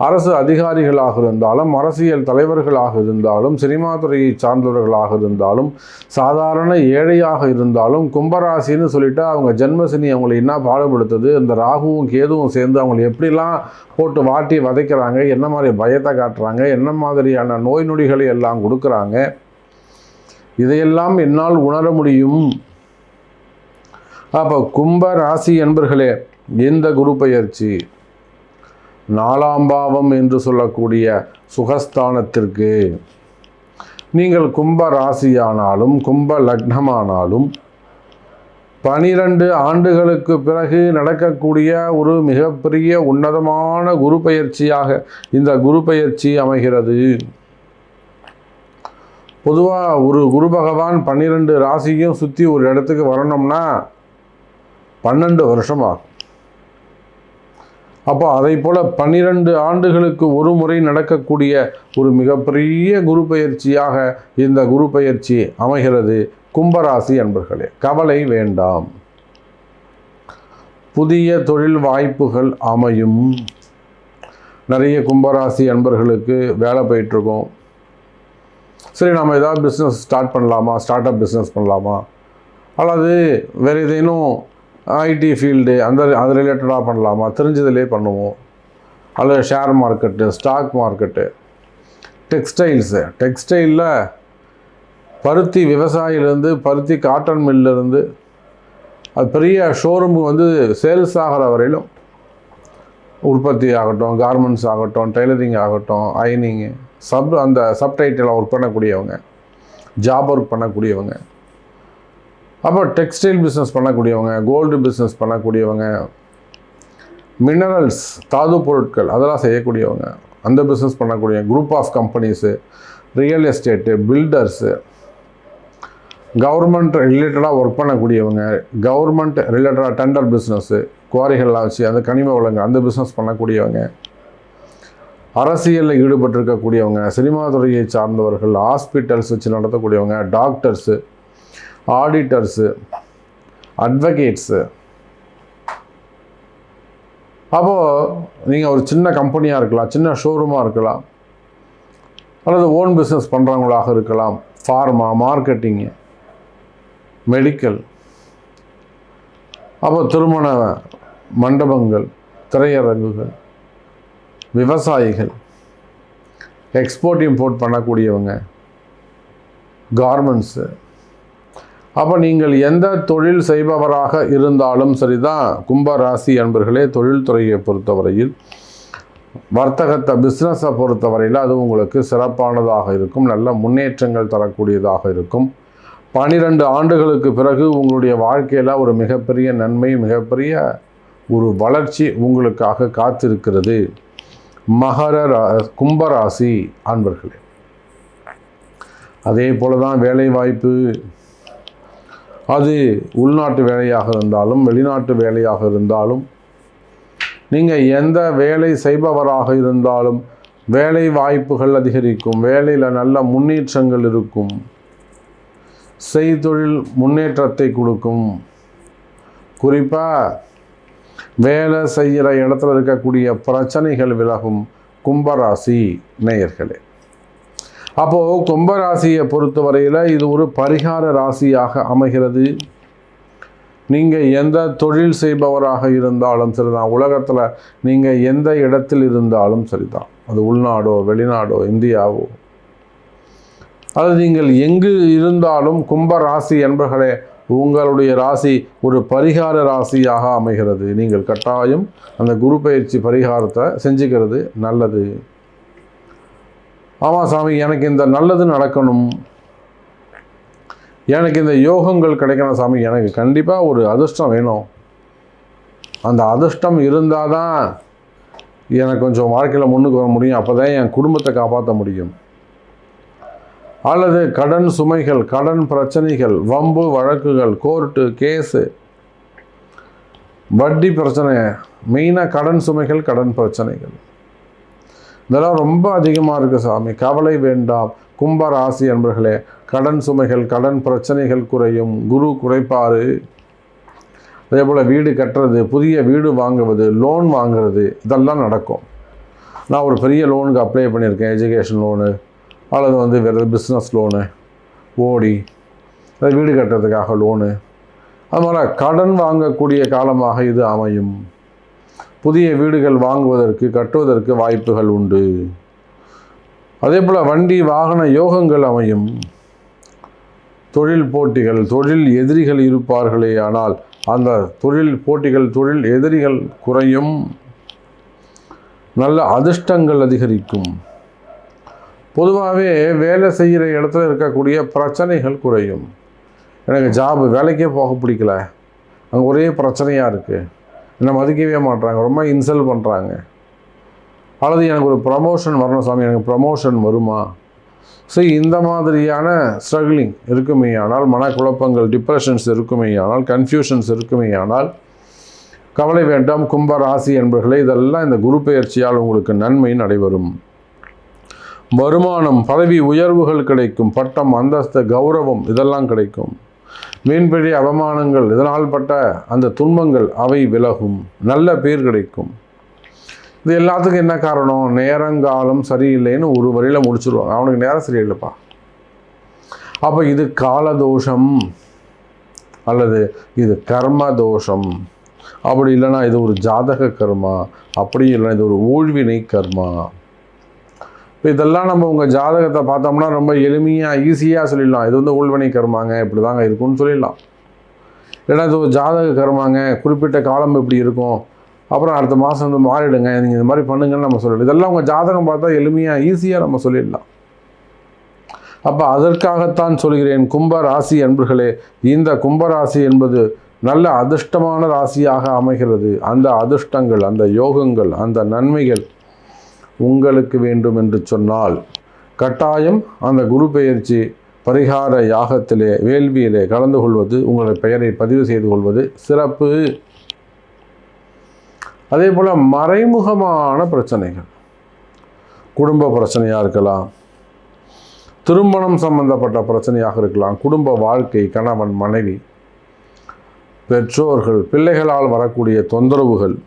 அரசு அதிகாரிகளாக இருந்தாலும், அரசியல் தலைவர்களாக இருந்தாலும், சினிமா துறையை சார்ந்தவர்களாக இருந்தாலும், சாதாரண ஏழையாக இருந்தாலும், கும்பராசின்னு சொல்லிட்டு அவங்க ஜென்மசனி அவங்களை என்ன பாடுபடுத்துது, இந்த ராகுவும் கேதுவும் சேர்ந்து அவங்களை எப்படிலாம் போட்டு வாட்டி வதைக்கிறாங்க, என்ன மாதிரி பயத்தை காட்டுறாங்க, என்ன மாதிரியான நோய் நொடிகளை எல்லாம் கொடுக்குறாங்க, இதையெல்லாம் என்னால் உணர முடியும். அப்போ கும்ப ராசி என்பர்களே, இந்த குரு பெயர்ச்சி 4ஆம் பாவம் என்று சொல்லக்கூடிய சுகஸ்தானத்திற்கு நீங்கள் கும்ப ராசியானாலும், கும்ப லக்னமானாலும் 12 ஆண்டுகளுக்கு பிறகு நடக்கக்கூடிய ஒரு மிகப்பெரிய உன்னதமான குரு பெயர்ச்சியாக இந்த குரு பெயர்ச்சி அமைகிறது. பொதுவாக ஒரு குரு பகவான் 12 ராசியும் சுற்றி ஒரு இடத்துக்கு வரணும்னா 12 வருஷம் ஆகும். அப்போ அதை போல் 12 ஆண்டுகளுக்கு ஒரு முறை நடக்கக்கூடிய ஒரு மிகப்பெரிய குரு பெயர்ச்சியாக இந்த குரு பெயர்ச்சி அமைகிறது. கும்பராசி அன்பர்களே, கவலை வேண்டாம். புதிய தொழில் வாய்ப்புகள் அமையும். நிறைய கும்பராசி அன்பர்களுக்கு வேலை போயிட்டுருக்கோம். சரி, நம்ம ஏதாவது பிஸ்னஸ் ஸ்டார்ட் பண்ணலாமா, ஸ்டார்ட் அப் பிஸ்னஸ் பண்ணலாமா, அல்லது வேறு ஏதேனும் ஐடி ஃபீல்டு அது ரிலேட்டடாக பண்ணலாமா, தெரிஞ்சதிலே பண்ணுவோம். அல்லது ஷேர் மார்க்கெட்டு, ஸ்டாக் மார்க்கெட்டு, டெக்ஸ்டைலில் பருத்தி விவசாயிலேருந்து, பருத்தி காட்டன் மில்லிருந்து, அது பெரிய ஷோரூம் சேல்ஸ் ஆகிற வரையிலும், உற்பத்தி ஆகட்டும், கார்மெண்ட்ஸ் ஆகட்டும், டெய்லரிங் ஆகட்டும், அயனிங்கு, அந்த சப்டைட்டில் ஒர்க் பண்ணக்கூடியவங்க, ஜாப் ஒர்க் பண்ணக்கூடியவங்க, அப்போ டெக்ஸ்டைல் பிஸ்னஸ் பண்ணக்கூடியவங்க, கோல்டு பிஸ்னஸ் பண்ணக்கூடியவங்க, மினரல்ஸ், தாது பொருட்கள் அதெல்லாம் செய்யக்கூடியவங்க, அந்த பிஸ்னஸ் பண்ணக்கூடிய group of companies, real estate, builders, government ரிலேட்டடாக ஒர்க் பண்ணக்கூடியவங்க, கவர்மெண்ட் ரிலேட்டடாக டெண்டர் பிஸ்னஸ்ஸு, குவாரிகள்லாம் வச்சு அந்த கனிம வளங்கள் அந்த பிஸ்னஸ் பண்ணக்கூடியவங்க, அரசியலில் ஈடுபட்டிருக்கக்கூடியவங்க, சினிமா துறையை சார்ந்தவர்கள், ஹாஸ்பிட்டல்ஸ் வச்சு நடத்தக்கூடியவங்க, டாக்டர்ஸு, ஆடிட்டர்ஸு, அட்வொகேட்ஸு. அப்போது நீங்கள் ஒரு சின்ன கம்பெனியாக இருக்கலாம், சின்ன ஷோரூமாக இருக்கலாம், அல்லது ஓன் பிஸ்னஸ் பண்ணுறவங்களாக இருக்கலாம், ஃபார்மா, மார்க்கெட்டிங்கு, மெடிக்கல், அப்போ திருமண மண்டபங்கள், திரையரங்குகள், விவசாயிகள், எக்ஸ்போர்ட் இம்போர்ட் பண்ணக்கூடியவங்க, கார்மெண்ட்ஸு. அப்போ நீங்கள் எந்த தொழில் செய்பவராக இருந்தாலும் சரிதான் கும்பராசி அன்பர்களே, தொழில்துறையை பொறுத்தவரையில், வர்த்தகத்தை, பிஸ்னஸை பொறுத்தவரையில் அது உங்களுக்கு சிறப்பானதாக இருக்கும், நல்ல முன்னேற்றங்கள் தரக்கூடியதாக இருக்கும். 12 ஆண்டுகளுக்கு பிறகு உங்களுடைய வாழ்க்கையில் ஒரு மிகப்பெரிய நன்மை, மிகப்பெரிய ஒரு வளர்ச்சி உங்களுக்காக காத்திருக்கிறது. கும்பராசி அன்பர்களே, அதே போல தான் வேலை வாய்ப்பு, அது உள்நாட்டு வேலையாக இருந்தாலும், வெளிநாட்டு வேலையாக இருந்தாலும், நீங்கள் எந்த வேலை செய்பவராக இருந்தாலும் வேலை வாய்ப்புகள் அதிகரிக்கும், வேலையில் நல்ல முன்னேற்றங்கள் இருக்கும், செய்தொழில் முன்னேற்றத்தை கொடுக்கும். குறிப்பாக வேலை செய்கிற இடத்துல இருக்கக்கூடிய பிரச்சனைகள் விலகும் கும்பராசி நேயர்களே. அப்போது கும்பராசியை பொறுத்தவரையில் இது ஒரு பரிகார ராசியாக அமைகிறது. நீங்கள் எந்த தொழில் செய்பவராக இருந்தாலும் சரிதான், உலகத்தில் நீங்கள் எந்த இடத்தில் இருந்தாலும் சரிதான், அது உள்நாடோ வெளிநாடோ இந்தியாவோ, அது நீங்கள் எங்கு இருந்தாலும் கும்பராசி என்பர்களே உங்களுடைய ராசி ஒரு பரிகார ராசியாக அமைகிறது. நீங்கள் கட்டாயம் அந்த குரு பயிற்சி பரிகாரத்தை செஞ்சுக்கிறது நல்லது. ஆமாம் சாமி, எனக்கு இந்த நல்லது நடக்கணும், எனக்கு இந்த யோகங்கள் கிடைக்கணும் சாமி, எனக்கு கண்டிப்பாக ஒரு அதிர்ஷ்டம் வேணும், அந்த அதிர்ஷ்டம் இருந்தால் தான் எனக்கு கொஞ்சம் வாழ்க்கையில் முன்னுக்கு வர முடியும், அப்போ தான் என் குடும்பத்தை காப்பாற்ற முடியும். அல்லது கடன் சுமைகள், கடன் பிரச்சனைகள், வம்பு வழக்குகள், கோர்ட்டு கேஸு, வட்டி பிரச்சனை, மெயினாக கடன் சுமைகள், கடன் பிரச்சனைகள் இதெல்லாம் ரொம்ப அதிகமாக இருக்குது சாமி. கவலை வேண்டாம் கும்பராசி என்பர்களே, கடன் சுமைகள் கடன் பிரச்சனைகள் குறையும், குரு குறைப்பார். அதே போல் வீடு கட்டுறது, புதிய வீடு வாங்குவது, லோன் வாங்குறது இதெல்லாம் நடக்கும். நான் ஒரு பெரிய லோனுக்கு அப்ளை பண்ணியிருக்கேன், எஜுகேஷன் லோனு அல்லது வேறு பிஸ்னஸ் லோனு, ஓடி அது வீடு கட்டுறதுக்காக லோனு, அதுபோல் கடன் வாங்கக்கூடிய காலமாக இது அமையும். புதிய வீடுகள் வாங்குவதற்கு கட்டுவதற்கு வாய்ப்புகள் உண்டு. அதே போல் வண்டி வாகன யோகங்கள் அமையும். தொழில் போட்டிகள், தொழில் எதிரிகள் இருப்பார்களே, ஆனால் அந்த தொழில் போட்டிகள், தொழில் எதிரிகள் குறையும், நல்ல அதிர்ஷ்டங்கள் அதிகரிக்கும். பொதுவாகவே வேலை செய்கிற இடத்துல இருக்கக்கூடிய பிரச்சனைகள் குறையும். எனக்கு வேலைக்கே போக பிடிக்கல, அங்கே ஒரே பிரச்சனையாக இருக்குது, என்னை மதிக்கவே மாட்டுறாங்க, ரொம்ப இன்சல்ட் பண்ணுறாங்க, அல்லது எனக்கு ஒரு ப்ரமோஷன் வரணும் சாமி, எனக்கு ப்ரமோஷன் வருமா? ஸோ இந்த மாதிரியான ஸ்ட்ரகிளிங் இருக்குமே ஆனால், மனக்குழப்பங்கள், டிப்ரெஷன்ஸ் இருக்குமே ஆனால், கன்ஃபியூஷன்ஸ் இருக்குமே ஆனால் கவலை வேண்டாம் கும்பராசி என்பர்களே. இதெல்லாம் இந்த குரு பெயர்ச்சியால் உங்களுக்கு நன்மை நடைபெறும். வருமானம், பதவி உயர்வுகள் கிடைக்கும், பட்டம், அந்தஸ்து, கௌரவம் இதெல்லாம் கிடைக்கும். மீன்பிடி அவமானங்கள், இதனால் பட்ட அந்த துன்பங்கள் அவை விலகும், நல்ல பேர் கிடைக்கும். இது எல்லாத்துக்கும் என்ன காரணம்? நேரங்காலம் சரியில்லைன்னு ஒரு வரியில் முடிச்சுருவாங்க. அவனுக்கு நேரம் சரியில்லைப்பா, அப்போ இது காலதோஷம் அல்லது இது கர்ம தோஷம், அப்படி இல்லைன்னா இது ஒரு ஜாதக கர்மா, அப்படி இல்லைன்னா இது ஒரு ஊழ்வினை கர்மா. இப்போ இதெல்லாம் நம்ம உங்கள் ஜாதகத்தை பார்த்தோம்னா ரொம்ப எளிமையாக ஈஸியாக சொல்லிடலாம், இது ஊழ்வினை கர்மாங்க, இப்படி தாங்க இருக்கும்னு சொல்லிடலாம். இல்லைன்னா இது ஒரு ஜாதக கர்மாங்க, குறிப்பிட்ட காலம் இப்படி இருக்கும், அப்புறம் அடுத்த மாதம் மாறிடுங்க, நீங்கள் இந்த மாதிரி பண்ணுங்கன்னு நம்ம சொல்லலாம். இதெல்லாம் உங்கள் ஜாதகம் பார்த்தா எளிமையாக ஈஸியாக நம்ம சொல்லிடலாம். அப்போ அதற்காகத்தான் சொல்கிறேன் கும்ப ராசி அன்பர்களே, இந்த கும்பராசி என்பது நல்ல அதிர்ஷ்டமான ராசியாக அமைகிறது. அந்த அதிர்ஷ்டங்கள், அந்த யோகங்கள், அந்த நன்மைகள் உங்களுக்கு வேண்டும் என்று சொன்னால் கட்டாயம் அந்த குரு பெயர்ச்சி பரிகார யாகத்திலே, வேள்வியிலே கலந்து கொள்வது, உங்களுடைய பெயரை பதிவு செய்து கொள்வது சிறப்பு. அதே போல் மறைமுகமான பிரச்சனைகள், குடும்ப பிரச்சனையாக இருக்கலாம், திருமணம் சம்பந்தப்பட்ட பிரச்சனையாக இருக்கலாம், குடும்ப வாழ்க்கை, கணவன் மனைவி, பெற்றோர்கள், பிள்ளைகளால் வரக்கூடிய தொந்தரவுகள்,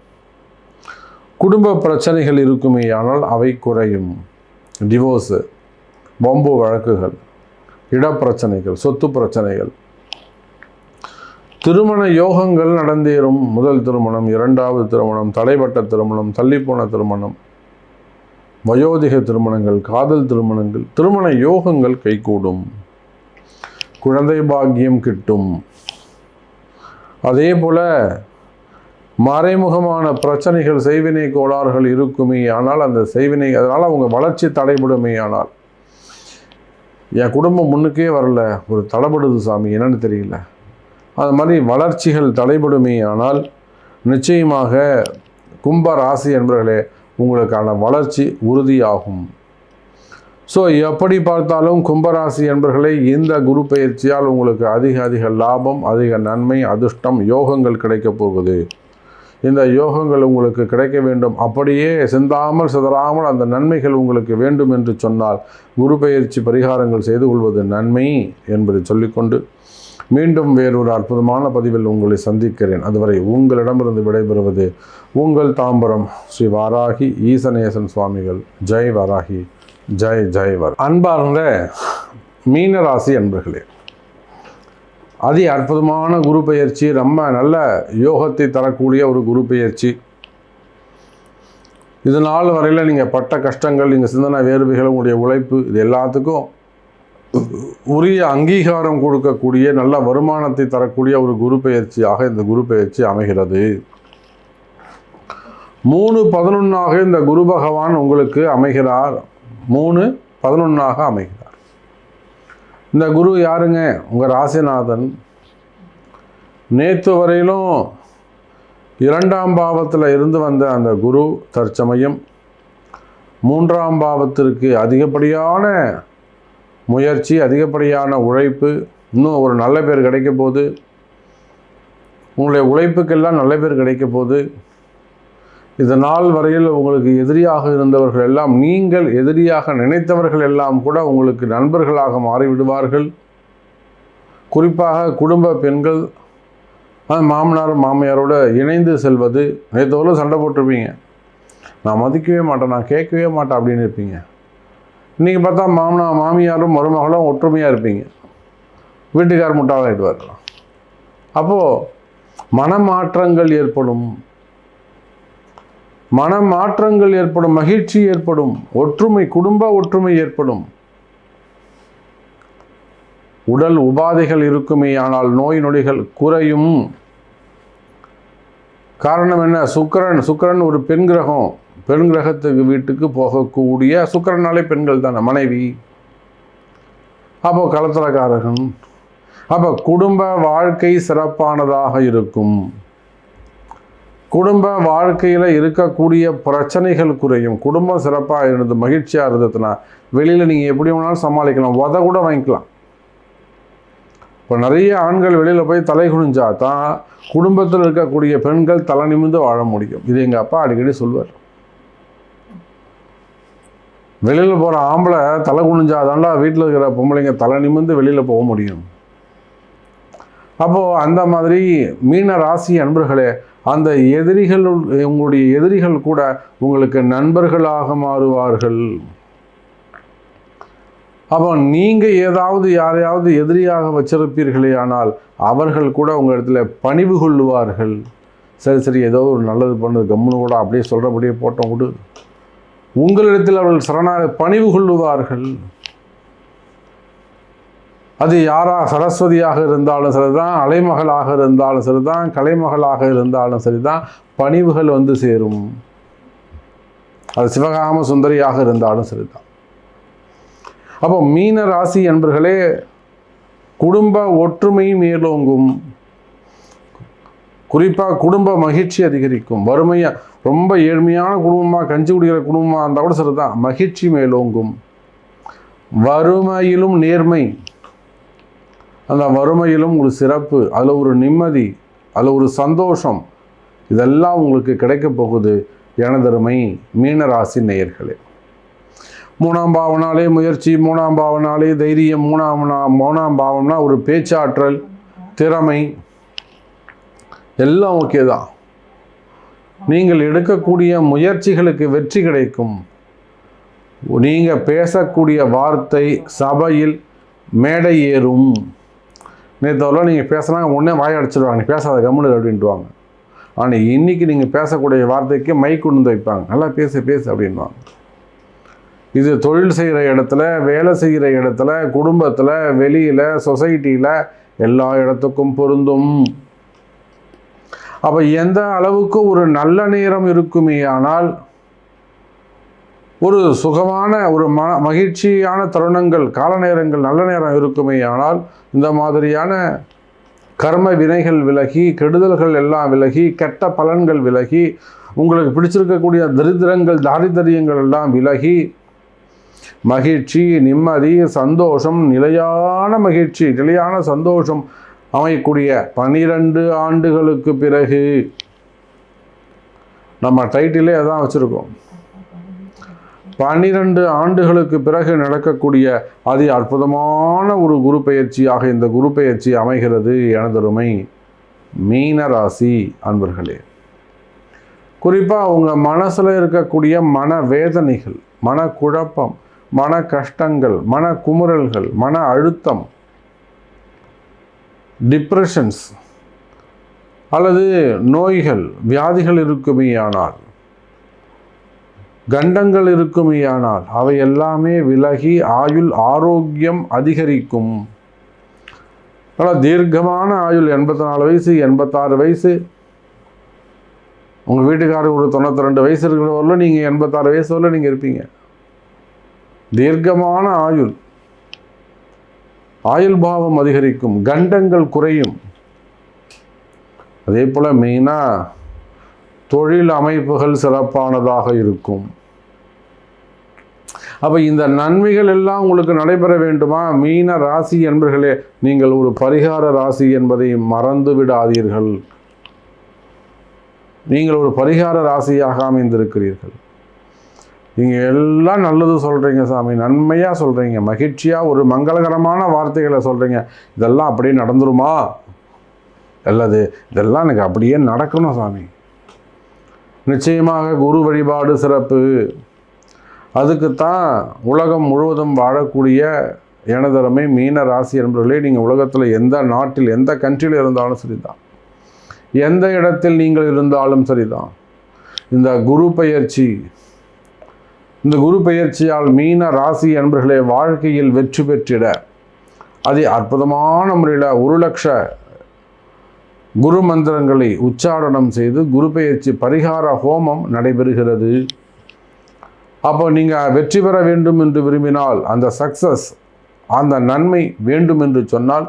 குடும்ப பிரச்சனைகள் இருக்குமே ஆனால் அவை குறையும். டிவோர்ஸு, வம்பு வழக்குகள், இடப்பிரச்சனைகள், சொத்து பிரச்சனைகள், திருமண யோகங்கள் நடந்தேறும். முதல் திருமணம், இரண்டாவது திருமணம், தடைப்பட்ட திருமணம், தள்ளிப்போன திருமணம், வயோதிக திருமணங்கள், காதல் திருமணங்கள், திருமண யோகங்கள் கைகூடும், குழந்தை பாக்கியம் கிட்டும். அதே போல் மறைமுகமான பிரச்சனைகள், செய்வினை கோளாறுகள் இருக்குமே ஆனால் அந்த செய்வினை, அதனால் அவங்க வளர்ச்சி தடைபடுமே ஆனால், என் குடும்பம் முன்னுக்கே வரல, ஒரு தடைபடுது சாமி, என்னன்னு தெரியல, அது மாதிரி வளர்ச்சிகள் தடைபடுமே ஆனால் நிச்சயமாக கும்ப ராசி என்பவர்களே உங்களுக்கான வளர்ச்சி உறுதியாகும். ஸோ எப்படி பார்த்தாலும் கும்பராசி என்பவர்களே இந்த குரு பயிற்சியால் உங்களுக்கு அதிக லாபம், அதிக நன்மை, அதிர்ஷ்டம், யோகங்கள் கிடைக்கப் போகுது. இந்த யோகங்கள் உங்களுக்கு கிடைக்க வேண்டும், அப்படியே சிந்தாமல் சிதறாமல் அந்த நன்மைகள் உங்களுக்கு வேண்டும் என்று சொன்னால் குரு பெயர்ச்சி பரிகாரங்கள் செய்து கொள்வது நன்மை என்பதை சொல்லிக்கொண்டு மீண்டும் வேறொரு அற்புதமான பதிவில் உங்களை சந்திக்கிறேன். அதுவரை உங்களிடமிருந்து விடைபெறுவது உங்கள் தாம்பரம் ஸ்ரீ வாராகி ஈசநேசன் சுவாமிகள். ஜெய் வாராகி, ஜெய் ஜெய் வர். அன்பார்ந்த மீனராசி அன்பர்களே, அதி அற்புதமான குரு பெயர்ச்சி, ரொம்ப நல்ல யோகத்தை தரக்கூடிய ஒரு குரு பெயர்ச்சி. இது நாள் வரையில் நீங்கள் பட்ட கஷ்டங்கள், நீங்கள் சிந்தனை வேர்வைகள், உங்களுடைய உழைப்பு, இது எல்லாத்துக்கும் உரிய அங்கீகாரம் கொடுக்கக்கூடிய நல்ல வருமானத்தை தரக்கூடிய ஒரு குரு பெயர்ச்சியாக இந்த குரு பெயர்ச்சி அமைகிறது. 3-11 இந்த குரு பகவான் உங்களுக்கு அமைகிறார். 3-11 அமைகிறார். இந்த குரு யாருங்க? உங்கள் ராசிநாதன். நேற்று வரையிலும் 2ஆம் பாவத்தில் இருந்து வந்த அந்த குரு தற்சமயம் 3ஆம் பாவத்திற்கு அதிகப்படியான முயற்சி, அதிகப்படியான உழைப்பு, இன்னும் ஒரு நல்ல பேர் கிடைக்க போகுது. உங்களுடைய உழைப்புக்கெல்லாம் நல்ல பேர் கிடைக்க போகுது. இது நாள் வரையில் உங்களுக்கு எதிரியாக இருந்தவர்கள் எல்லாம், நீங்கள் எதிரியாக நினைத்தவர்கள் எல்லாம் கூட உங்களுக்கு நண்பர்களாக மாறிவிடுவார்கள். குறிப்பாக குடும்ப பெண்கள் மாமனார் மாமியாரோடு இணைந்து செல்வது. நேற்றோடு சண்டை போட்டிருப்பீங்க, நான் மதிக்கவே மாட்டேன், நான் கேட்கவே மாட்டேன் அப்படின்னு இருப்பீங்க. இன்றைக்கி பார்த்தா மாமியாரும் மருமகளும் ஒற்றுமையாக இருப்பீங்க. வீட்டுக்கார் முட்டாளாகிடுவார். அப்போது மனமாற்றங்கள் ஏற்படும், மகிழ்ச்சி ஏற்படும், ஒற்றுமை, குடும்ப ஒற்றுமை ஏற்படும். உடல் உபாதைகள் இருக்குமே, ஆனால் நோய் நொடிகள் குறையும். காரணம் என்ன? சுக்கிரன் ஒரு பெண் கிரகம். பெண் கிரகத்துக்கு வீட்டுக்கு போகக்கூடிய சுக்கிரனாலே பெண்கள் தானே, மனைவி. அப்போ கலத்திரக்காரகன். அப்போ குடும்ப வாழ்க்கை சிறப்பானதாக இருக்கும். குடும்ப வாழ்க்கையில் இருக்கக்கூடிய பிரச்சனைகள் குறையும். குடும்பம் சிறப்பாக இருந்தது, மகிழ்ச்சியாக இருந்ததுன்னா வெளியில் நீங்கள் எப்படி வேணாலும் சமாளிக்கலாம், கூட வாங்கிக்கலாம். இப்போ நிறைய ஆண்கள் வெளியில் போய் தலை குனிஞ்சா தான் குடும்பத்தில் இருக்கக்கூடிய பெண்கள் தலை நிமிர்ந்து வாழ முடியும். இது எங்கள் அப்பா அடிக்கடி சொல்வார். வெளியில் போகிற ஆம்பளை தலை குனிஞ்சாதாண்டா வீட்டில் இருக்கிற பொம்பளைங்க தலை நிமிர்ந்து வெளியில் போக முடியும். அப்போது அந்த மாதிரி மீன ராசி அன்பர்களே, அந்த எதிரிகள், உங்களுடைய எதிரிகள் கூட உங்களுக்கு நண்பர்களாக மாறுவார்கள். அப்போ நீங்கள் ஏதாவது யாரையாவது எதிரியாக வச்சிருப்பீர்களே, ஆனால் அவர்கள் கூட உங்கள் இடத்துல பணிவு கொள்ளுவார்கள். சரி ஏதோ ஒரு நல்லது பண்ணுது, கம்முன்னு கூட அப்படியே சொல்கிறபடியே போட்டோம் விடு. உங்களிடத்தில் அவர்கள் பணிவு கொள்ளுவார்கள். அது சரஸ்வதியாக இருந்தாலும் சரிதான், அலைமகளாக இருந்தாலும் சரிதான், கலைமகளாக இருந்தாலும் சரிதான், பணிவுகள் வந்து சேரும். அது சிவகாம சுந்தரியாக இருந்தாலும் சரிதான். அப்போ மீன ராசி என்பர்களே, குடும்ப ஒற்றுமை மேலோங்கும். குறிப்பாக குடும்ப மகிழ்ச்சி அதிகரிக்கும். வறுமையாக ரொம்ப ஏழ்மையான குடும்பமாக, கஞ்சி குடிக்கிற குடும்பமாக இருந்தால் கூட சரிதான், மகிழ்ச்சி மேலோங்கும். வறுமையிலும் நேர்மை, அந்த வறுமையிலும் ஒரு சிறப்பு, அதில் ஒரு நிம்மதி, அதில் ஒரு சந்தோஷம், இதெல்லாம் உங்களுக்கு கிடைக்க போகுது எனதருமை மீனராசி நேயர்களே. 3ஆம் பாவனாலே முயற்சி, 3ஆம் பாவனாலே தைரியம், 3ஆம் பாவம்னா ஒரு பேச்சாற்றல், திறமை, எல்லாம் ஓகே தான். நீங்கள் எடுக்கக்கூடிய முயற்சிகளுக்கு வெற்றி கிடைக்கும். நீங்கள் பேசக்கூடிய வார்த்தை சபையில் மேடை ஏறும். நேற்றவரெல்லாம் நீங்கள் பேசுனாங்க உடனே வாய் அடிச்சிடுவாங்க, நீ பேசாத கம்முனு அப்படின்ட்டுவாங்க. ஆனால் இன்றைக்கி நீங்கள் பேசக்கூடிய வார்த்தைக்கு மைக் கொண்டு வைப்பாங்க, நல்லா பேசு அப்படின்வாங்க. இது தொழில் செய்கிற இடத்துல, வேலை செய்கிற இடத்துல, குடும்பத்தில், வெளியில், சொசைட்டியில், எல்லா இடத்துக்கும் பொருந்தும். அப்போ எந்த அளவுக்கு ஒரு நல்ல நேரம் இருக்குமே ஆனால், ஒரு சுகமான ஒரு மகிழ்ச்சியான தருணங்கள், கால நேரங்கள், நல்ல நேரம் இருக்குமே ஆனால், இந்த மாதிரியான கர்ம வினைகள் விலகி, கெடுதல்கள் எல்லாம் விலகி, கெட்ட பலன்கள் விலகி, உங்களுக்கு பிடிச்சிருக்கக்கூடிய தரித்திரங்கள், தாரிதரியங்கள் எல்லாம் விலகி, மகிழ்ச்சி, நிம்மதி, சந்தோஷம், நிலையான மகிழ்ச்சி, நிலையான சந்தோஷம் அமையக்கூடிய 12 ஆண்டுகளுக்கு பிறகு நம்ம டைட்டிலே அதான் வச்சுருக்கோம். 12 ஆண்டுகளுக்கு பிறகு நடக்கக்கூடிய அதி அற்புதமான ஒரு குரு பெயர்ச்சியாக இந்த குரு பெயர்ச்சி அமைகிறது எனதருமை மீன ராசி அன்பர்களே. குறிப்பாக உங்கள் மனசில் இருக்கக்கூடிய மன வேதனைகள், மன குழப்பம், மன கஷ்டங்கள், மன குமுறல்கள், மன அழுத்தம், டிப்ரெஷன்ஸ் அல்லது நோய்கள், வியாதிகள் இருக்குமேயானால், கண்டங்கள் இருக்குமேயானால் அவை எல்லாமே விலகி ஆயுள் ஆரோக்கியம் அதிகரிக்கும். ஆனால் தீர்க்கமான ஆயுள் 84 வயசு, 86 வயசு, உங்கள் வீட்டுக்காரர் ஒரு 92 வயசு இருக்கிறவர்கள நீங்கள் 86 வயசு வரல நீங்கள் இருப்பீங்க. தீர்க்கமான ஆயுள், ஆயுள் பாவம் அதிகரிக்கும், கண்டங்கள் குறையும். அதே போல் மெயினாக தொழில் அமைப்புகள் சிறப்பானதாக இருக்கும். அப்போ இந்த நன்மைகள் எல்லாம் உங்களுக்கு நடைபெற வேண்டுமா? மீன ராசி என்பர்களே, நீங்கள் ஒரு பரிகார ராசி என்பதை மறந்து விடாதீர்கள். நீங்கள் ஒரு பரிகார ராசியாக அமைந்திருக்கிறீர்கள். நீங்கள் எல்லாம் நல்லது சொல்கிறீங்க சாமி, நன்மையாக சொல்கிறீங்க, மகிழ்ச்சியாக ஒரு மங்களகரமான வார்த்தைகளை சொல்கிறீங்க. இதெல்லாம் அப்படியே நடந்துருமா? அல்லது இதெல்லாம் எனக்கு அப்படியே நடக்கணும் சாமி. நிச்சயமாக குரு வழிபாடு சிறப்பு. அதுக்குத்தான் உலகம் முழுவதும் வாழக்கூடிய எனதருமை மீன ராசி என்பவர்களே, நீங்கள் உலகத்தில் எந்த நாட்டில் எந்த கண்ட்ரியில் இருந்தாலும் சரிதான், எந்த இடத்தில் நீங்கள் இருந்தாலும் சரிதான், இந்த குரு பெயர்ச்சியால் மீன ராசி என்பவர்களே வாழ்க்கையில் வெற்றி பெற்றிட அது அற்புதமான முறையில் 1,00,000 குரு மந்திரங்களை உச்சாரணம் செய்து குரு பெயர்ச்சி பரிகார ஹோமம் நடைபெறுகிறது. அப்போ நீங்கள் வெற்றி பெற வேண்டும் என்று விரும்பினால், அந்த சக்சஸ், அந்த நன்மை வேண்டும் என்று சொன்னால்,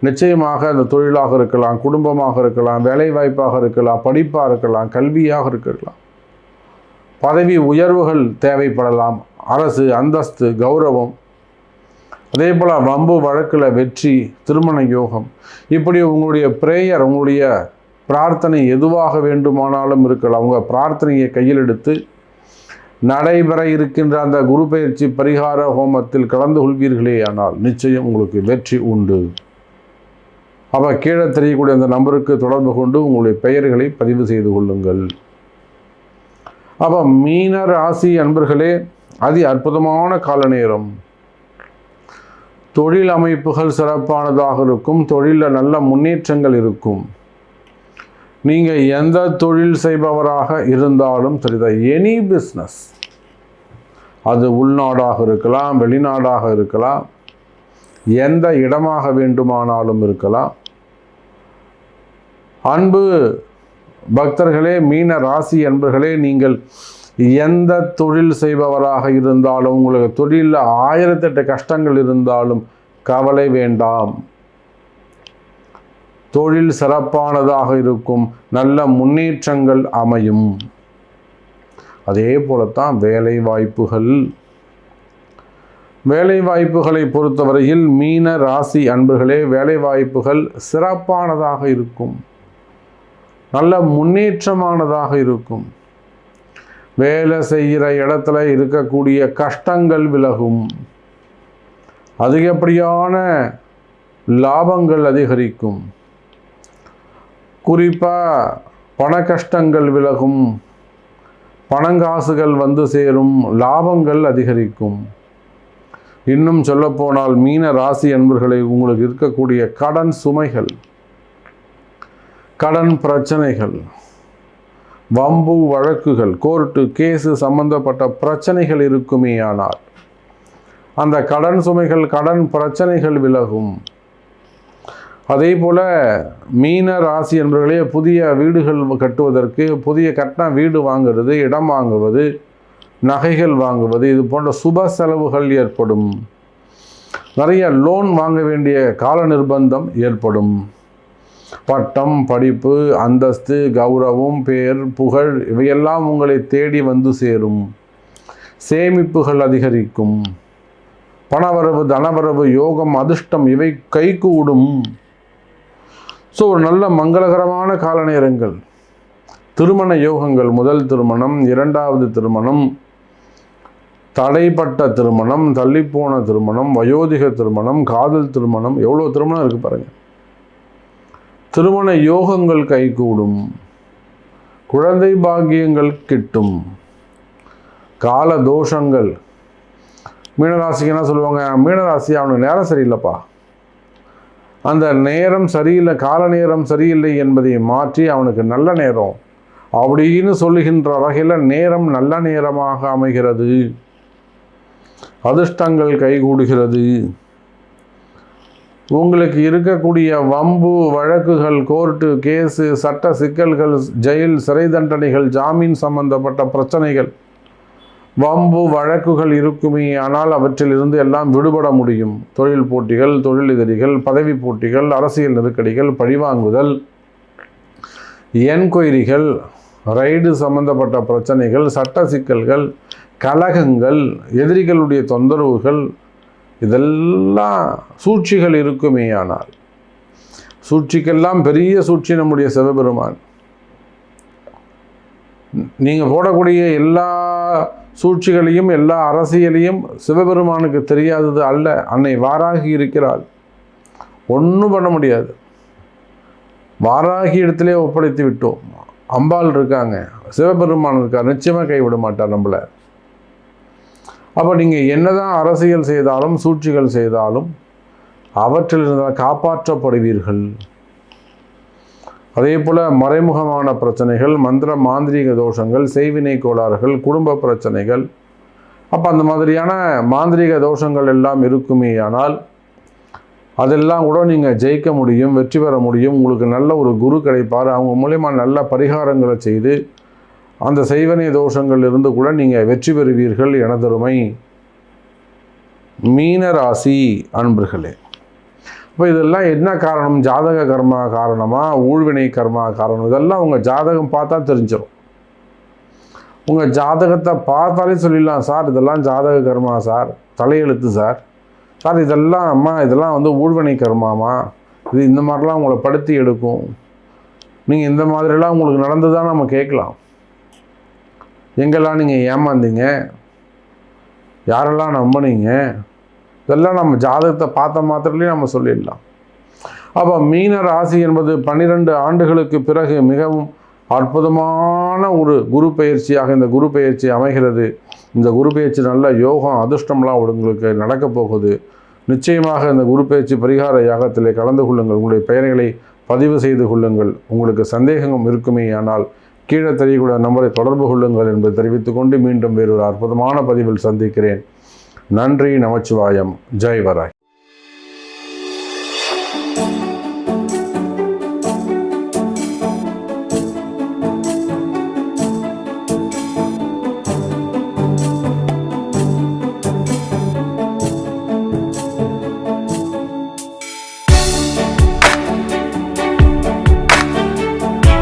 நிச்சயமாக அந்த தொழிலாக இருக்கலாம், குடும்பமாக இருக்கலாம், வேலை வாய்ப்பாக இருக்கலாம், படிப்பாக இருக்கலாம், கல்வியாக இருக்கலாம், பதவி உயர்வுகள் தேவைப்படலாம், அரசு அந்தஸ்து, கௌரவம், அதே போல் வம்பு வழக்கில் வெற்றி, திருமண யோகம், இப்படி உங்களுடைய பிரேயர், உங்களுடைய பிரார்த்தனை எதுவாக வேண்டுமானாலும் இருக்கலாம். உங்கள் பிரார்த்தனையை கையில் எடுத்து நடைபெற இருக்கின்ற அந்த குரு பெயர்ச்சி பரிகார ஹோமத்தில் கலந்து கொள்வீர்களே ஆனால் நிச்சயம் உங்களுக்கு வெற்றி உண்டு. அப்போ கீழே தெரியக்கூடிய அந்த நம்பருக்கு தொடர்பு கொண்டு உங்களுடைய பெயர்களை பதிவு செய்து கொள்ளுங்கள். அப்போ மீன ராசி அன்பர்களே, அதி அற்புதமான கால நேரம். தொழில் அமைப்புகள் சிறப்பானதாக இருக்கும். தொழிலில் நல்ல முன்னேற்றங்கள் இருக்கும். நீங்கள் எந்த தொழில் செய்பவராக இருந்தாலும் சரிதான், எனி பிஸ்னஸ், அது உள்நாடாக இருக்கலாம், வெளிநாடாக இருக்கலாம், எந்த இடமாக வேண்டுமானாலும் இருக்கலாம். அன்பு பக்தர்களே, மீன ராசி அன்பர்களே, நீங்கள் எந்த தொழில் செய்பவராக இருந்தாலும், உங்களுக்கு தொழிலில் 1008 கஷ்டங்கள் இருந்தாலும் கவலை வேண்டாம். தொழில் சிறப்பானதாக இருக்கும், நல்ல முன்னேற்றங்கள் அமையும். அதே போலத்தான் வேலை வாய்ப்புகளை பொறுத்தவரையில் மீன ராசி அன்பர்களே, வேலை வாய்ப்புகள் சிறப்பானதாக இருக்கும், நல்ல முன்னேற்றமானதாக இருக்கும். வேலை செய்கிற இடத்துல இருக்கக்கூடிய கஷ்டங்கள் விலகும், அதிகப்படியான லாபங்கள் அதிகரிக்கும். குறிப்பாக பண கஷ்டங்கள் விலகும், பணங்காசுகள் வந்து சேரும், லாபங்கள் அதிகரிக்கும். இன்னும் சொல்லப்போனால் மீன ராசி அன்பர்களை, உங்களுக்கு இருக்கக்கூடிய கடன் சுமைகள், கடன் பிரச்சனைகள், வம்பு வழக்குகள், கோர்ட்டு கேஸு சம்பந்தப்பட்ட பிரச்சனைகள் இருக்குமே ஆனால் அந்த கடன் சுமைகள், கடன் பிரச்சனைகள் விலகும். அதே போல் மீன ராசி என்பவர்களே, புதிய வீடுகள் கட்டுவதற்கு, புதிய கட்டின வீடு வாங்குவது, இடம் வாங்குவது, நகைகள் வாங்குவது, இது போன்ற சுப செலவுகள் ஏற்படும். நிறைய லோன் வாங்க வேண்டிய கால நிர்பந்தம் ஏற்படும். பட்டம், படிப்பு, அந்தஸ்து, கௌரவம், பேர், புகழ் இவையெல்லாம் உங்களை தேடி வந்து சேரும். சேமிப்புகள் அதிகரிக்கும். பணவரவு, தனவரவு, யோகம், அதிர்ஷ்டம் இவை கைகூடும். ஸோ ஒரு நல்ல மங்களகரமான கால நேரங்கள். திருமண யோகங்கள், முதல் திருமணம், இரண்டாவது திருமணம், தடைப்பட்ட திருமணம், தள்ளிப்போன திருமணம், வயோதிக திருமணம், காதல் திருமணம், எவ்வளோ திருமணம் இருக்குது பாருங்கள். திருமண யோகங்கள் கைகூடும், குழந்தை பாக்கியங்கள் கிட்டும், கால தோஷங்கள். மீனராசிக்கு என்ன சொல்லுவாங்க, மீனராசி அவனுக்கு நேரம் சரியில்லைப்பா, அந்த நேரம் சரியில்லை, கால நேரம் சரியில்லை என்பதை மாற்றி அவனுக்கு நல்ல நேரம் அப்படின்னு சொல்லுகின்ற வகையில் நேரம் நல்ல நேரமாக அமைகிறது, அதிர்ஷ்டங்கள் கைகூடுகிறது. உங்களுக்கு இருக்கக்கூடிய வம்பு வழக்குகள், கோர்ட்டு கேஸு, சட்ட சிக்கல்கள், ஜெயில் சிறை தண்டனைகள், ஜாமீன் சம்பந்தப்பட்ட பிரச்சனைகள், வம்பு வழக்குகள் இருக்குமே, ஆனால் அவற்றிலிருந்து எல்லாம் விடுபட முடியும். தொழில் போட்டிகள், தொழிலெதிரிகள், பதவி போட்டிகள், அரசியல் நெருக்கடிகள், பழிவாங்குதல், என்கொயரிகள், ரைடு சம்பந்தப்பட்ட பிரச்சனைகள், சட்ட சிக்கல்கள், கலகங்கள், எதிரிகளுடைய தொந்தரவுகள், இதெல்லாம் சூழ்ச்சிகள் இருக்குமே. ஆனால் சூழ்ச்சிக்கெல்லாம் பெரிய சூழ்ச்சி நம்முடைய சிவபெருமான். நீங்கள் போடக்கூடிய எல்லா சூழ்ச்சிகளையும் எல்லா அரசியலையும் சிவபெருமானுக்கு தெரியாதது அல்ல. அன்னை வாராகி இருக்கிறாள், ஒன்றும் பண்ண முடியாது. வாராகி இடத்திலே ஒப்படைத்து விட்டோம். அம்பாள் இருக்காங்க, சிவபெருமான் இருக்கார், நிச்சயமாக கைவிட மாட்டார் நம்மளை. அப்போ நீங்கள் என்னதான் அரசியல் செய்தாலும் சூழ்ச்சிகள் செய்தாலும் அவற்றிலிருந்து காப்பாற்றப்படுவீர்கள். அதே போல் மறைமுகமான பிரச்சனைகள், மந்திர மாந்திரீக தோஷங்கள், செய்வினை கோளாறுகள், குடும்ப பிரச்சனைகள், அப்போ அந்த மாதிரியான மாந்திரீக தோஷங்கள் எல்லாம் இருக்குமே. ஆனால் அதெல்லாம் கூட நீங்கள் ஜெயிக்க முடியும், வெற்றி பெற முடியும். உங்களுக்கு நல்ல ஒரு குரு கிடைப்பார், அவங்க மூலயமா நல்ல பரிகாரங்களை செய்து அந்த செய்வினை தோஷங்கள் இருந்து கூட நீங்கள் வெற்றி பெறுவீர்கள். எனதருமை மீனராசி அன்பர்களே, இப்போ இதெல்லாம் என்ன காரணம்? ஜாதக கர்மா காரணமா, ஊழ்வினை கர்மா காரணம்? இதெல்லாம் உங்கள் ஜாதகம் பார்த்தா தெரிஞ்சிடும். உங்கள் ஜாதகத்தை பார்த்தாலே சொல்லிடலாம், சார் இதெல்லாம் ஜாதக கர்மா சார், தலையெழுத்து சார், சார் இதெல்லாம் அம்மா இதெல்லாம் வந்து ஊழ்வினை கர்மாமா, இது இந்த மாதிரிலாம் உங்களை படுத்தி எடுக்கும், நீங்கள் இந்த மாதிரிலாம் உங்களுக்கு நடந்துதான் நம்ம கேட்கலாம். எங்கெல்லாம் நீங்கள் ஏமாந்தீங்க, யாரெல்லாம் நம்பினீங்க, இதெல்லாம் நம்ம ஜாதகத்தை பார்த்த மாத்திரத்துலேயே நம்ம சொல்லிடலாம். அப்போ மீன ராசி என்பது 12 ஆண்டுகளுக்கு பிறகு மிகவும் அற்புதமான ஒரு குரு பயிற்சியாக இந்த குரு பயிற்சி அமைகிறது. இந்த குரு பயிற்சி நல்ல யோகம், அதிர்ஷ்டம்லாம் உங்களுக்கு நடக்கப் போகுது. நிச்சயமாக இந்த குரு பயிற்சி பரிகார யாகத்திலே கலந்து கொள்ளுங்கள். உங்களுடைய பெயர்களை பதிவு செய்து கொள்ளுங்கள். உங்களுக்கு சந்தேகம் இருக்குமே ஆனால் கீழே தெரியக்கூடிய நம்பரை தொடர்பு கொள்ளுங்கள் என்பதை தெரிவித்துக்கொண்டு மீண்டும் வேறொரு அற்புதமான பதிவில் சந்திக்கிறேன். நன்றி, நமச்சிவாயம், ஜெய் வராய்.